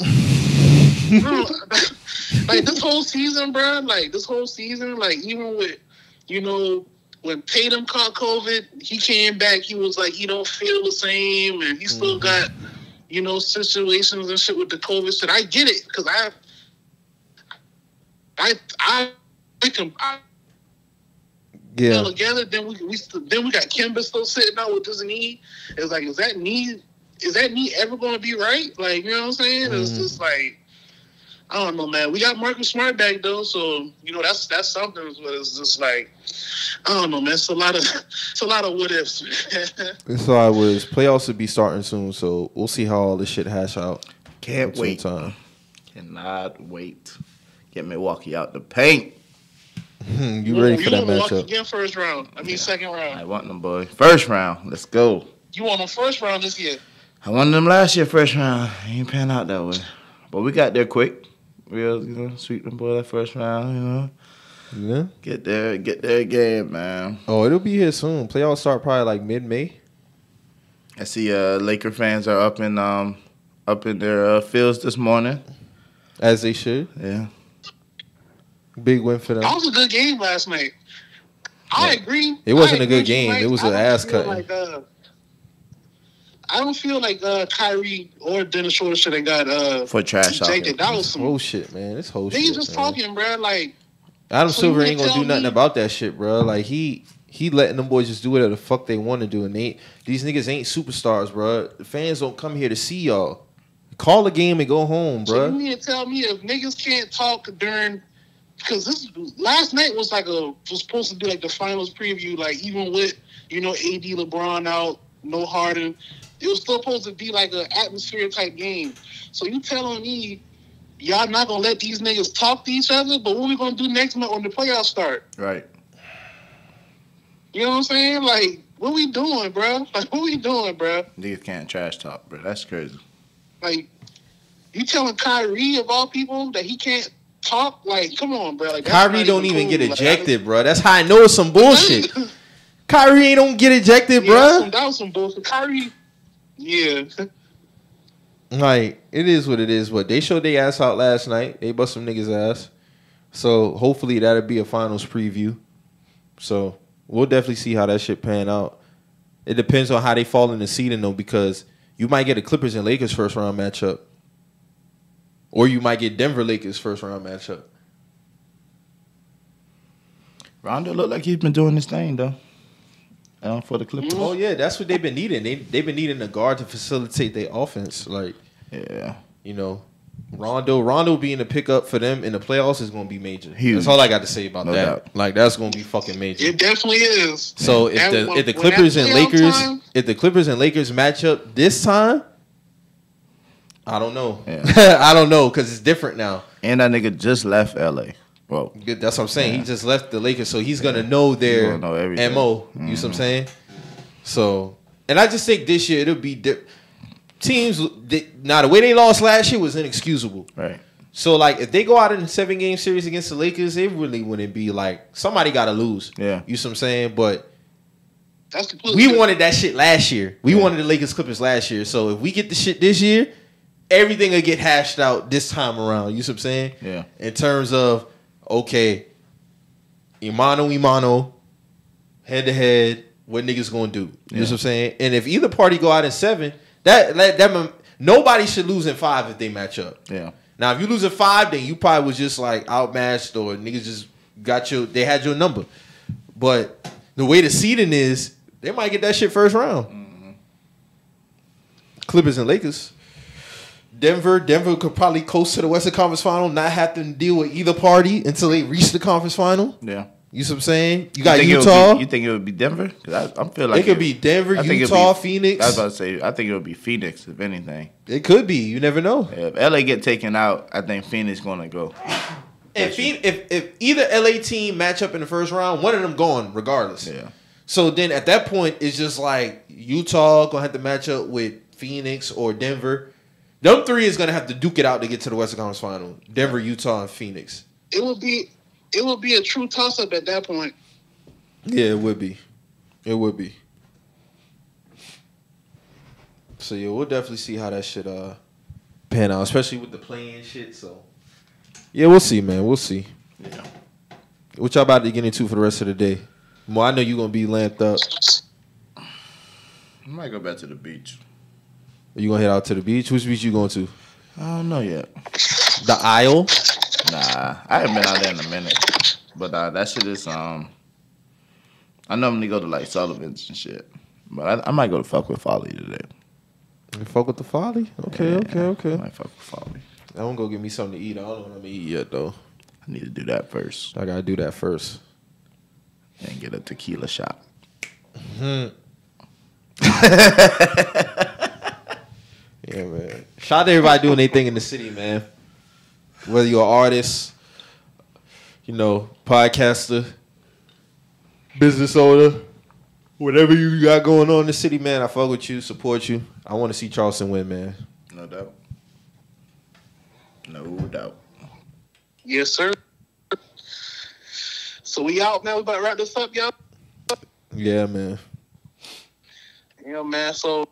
A: bro, like this whole season, bro, like even with, when Tatum caught COVID, he came back, he was like, he don't feel the same, and he still got, situations and shit with the COVID shit. I get it, because
B: Yeah.
A: together. Then we got Kemba still sitting out with his knee. It's like, is that knee is that me ever going to be right? Like, you know what I'm saying?
B: Mm-hmm.
A: It's just like, I don't know, man. We got Marcus Smart back though, so you know that's something. But it's just like, I don't know, man. It's a lot of what ifs.
B: That's all I was. Playoffs will be starting soon, so we'll see how all this shit hash out.
C: Can't wait.
B: Time.
C: Cannot wait. Get Milwaukee out the paint.
B: You ready for that
A: Milwaukee
B: matchup?
A: again first round. Second round.
C: I want them, boy. First round. Let's go.
A: You want them first round this year?
C: I wanted them last year, first round. Ain't pan out that way. But we got there quick. Real, sweep them boy that first round,
B: Yeah.
C: Get there again, man.
B: Oh, it'll be here soon. Playoffs start probably like mid-May.
C: I see Laker fans are up in their fields this morning.
B: As they should.
C: Yeah.
B: Big win for them.
A: That was a good game last night. I agree.
B: It wasn't a good game. It was an ass cut.
A: I don't feel like Kyrie or Dennis Schroeder should have got
C: for trash talking.
A: That was some
B: whole shit, man. It's whole shit.
A: They just talking, bro. Like
B: Adam Silver ain't gonna do nothing about that shit, bro. Like he letting them boys just do whatever the fuck they want to do, and these niggas ain't superstars, bro. The fans don't come here to see y'all. Call the game and go home, bro.
A: So you mean to tell me if niggas can't talk during? Because this last night was supposed to be like the finals preview, like even with AD, LeBron out, no Harden, it was still supposed to be like an atmosphere type game. So you telling me y'all not gonna let these niggas talk to each other? But what we gonna do next month when the playoffs start?
C: Right.
A: You know what I'm saying? Like, what we doing, bro?
C: Niggas can't trash talk, bro. That's crazy.
A: Like, you telling Kyrie of all people that he can't talk? Like, come on, bro. Like,
B: Kyrie don't even get ejected, bro. That's how I know it's some bullshit. Kyrie ain't don't get ejected, bro.
A: That was some bullshit. Kyrie, yeah.
B: Like, it is what it is. But they showed their ass out last night. They bust some niggas' ass. So, hopefully, that'll be a finals preview. So, we'll definitely see how that shit pan out. It depends on how they fall in the seeding, though, because you might get a Clippers and Lakers first round matchup. Or you might get Denver Lakers first round matchup.
C: Rondo looked like he's been doing this thing, though. For the Clippers.
B: Oh, yeah, that's what they've been needing. They've been needing a guard to facilitate their offense. Like,
C: yeah.
B: Rondo being a pickup for them in the playoffs is going to be major.
C: Huge.
B: That's all I got to say about
C: No
B: that.
C: doubt.
B: Like, that's going to be fucking major.
A: It definitely is.
B: So if the Clippers and Lakers match up this time, I don't know.
C: Yeah.
B: I don't know because it's different now.
C: And that nigga just left LA. Well,
B: that's what I'm saying. He just left the Lakers, so he's gonna know their
C: know everything.
B: MO. You know what I'm saying? So, and I just think this year it'll be teams. The way they lost last year was inexcusable.
C: Right.
B: So, like, if they go out in a 7-game series against the Lakers, it really wouldn't be like somebody got to lose.
C: Yeah.
B: You know what I'm saying? But
A: that's
B: we wanted that shit last year. We wanted the Lakers Clippers last year. So if we get the shit this year, everything will get hashed out this time around. You know what I'm saying?
C: Yeah.
B: In terms of, okay, Imano, head to head, what niggas gonna do? You know what I'm saying? And if either party go out in 7, that nobody should lose in 5 if they match up.
C: Yeah.
B: Now if you lose in 5, then you probably was just like outmatched or niggas just they had your number. But the way the seeding is, they might get that shit first round. Mm-hmm. Clippers and Lakers. Denver could probably coast to the Western Conference Final, not have to deal with either party until they reach the conference final.
C: Yeah.
B: You see what I'm saying? You got Utah.
C: You think it would be Denver? Because I feel like
B: it could be Denver, Utah, Phoenix.
C: I was about to say, I think it would be Phoenix, if anything.
B: It could be. You never know.
C: Yeah, if LA get taken out, I think Phoenix going to go.
B: If either LA team match up in the first round, one of them going regardless.
C: Yeah.
B: So then at that point, it's just like Utah going to have to match up with Phoenix or Denver. Them 3 is going to have to duke it out to get to the Western Conference Final. Denver, Utah, and Phoenix.
A: It would be a true toss-up at that point.
B: Yeah, it would be. It would be. So, yeah, we'll definitely see how that shit pan out, especially with the play-in shit. So, yeah, we'll see, man. We'll see.
C: Yeah.
B: What y'all about to get into for the rest of the day? Well, I know you're going to be lamped up.
C: I might go back to the beach.
B: Are you going to head out to the beach? Which beach you going to?
C: I don't know yet.
B: The Isle?
C: Nah, I haven't been out there in a minute. But that shit is, I normally go to, like, Sullivan's and shit. But I might go to fuck with Folly today.
B: You fuck with the folly? Okay.
C: I might fuck with Folly.
B: I'm gonna go get me something to eat. I don't know what I'm gonna eat yet though.
C: I need to do that first.
B: I gotta do that first.
C: And get a tequila shot.
B: Yeah, man. Shout out to everybody doing anything in the city, man. Whether you're an artist, podcaster, business owner, whatever you got going on in the city, man, I fuck with you, support you. I want to see Charleston win, man.
C: No doubt. No doubt.
A: Yes, sir. So we out, man. We about to wrap this up, y'all.
B: Yeah, man.
A: Yeah, man. So,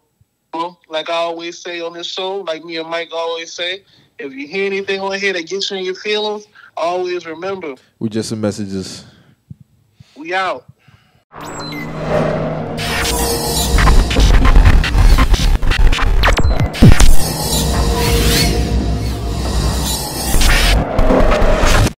A: like I always say on this show, like me and Mike always say, if you hear anything on here that gets you in your feelings, always remember.
B: We just some messages.
A: We out.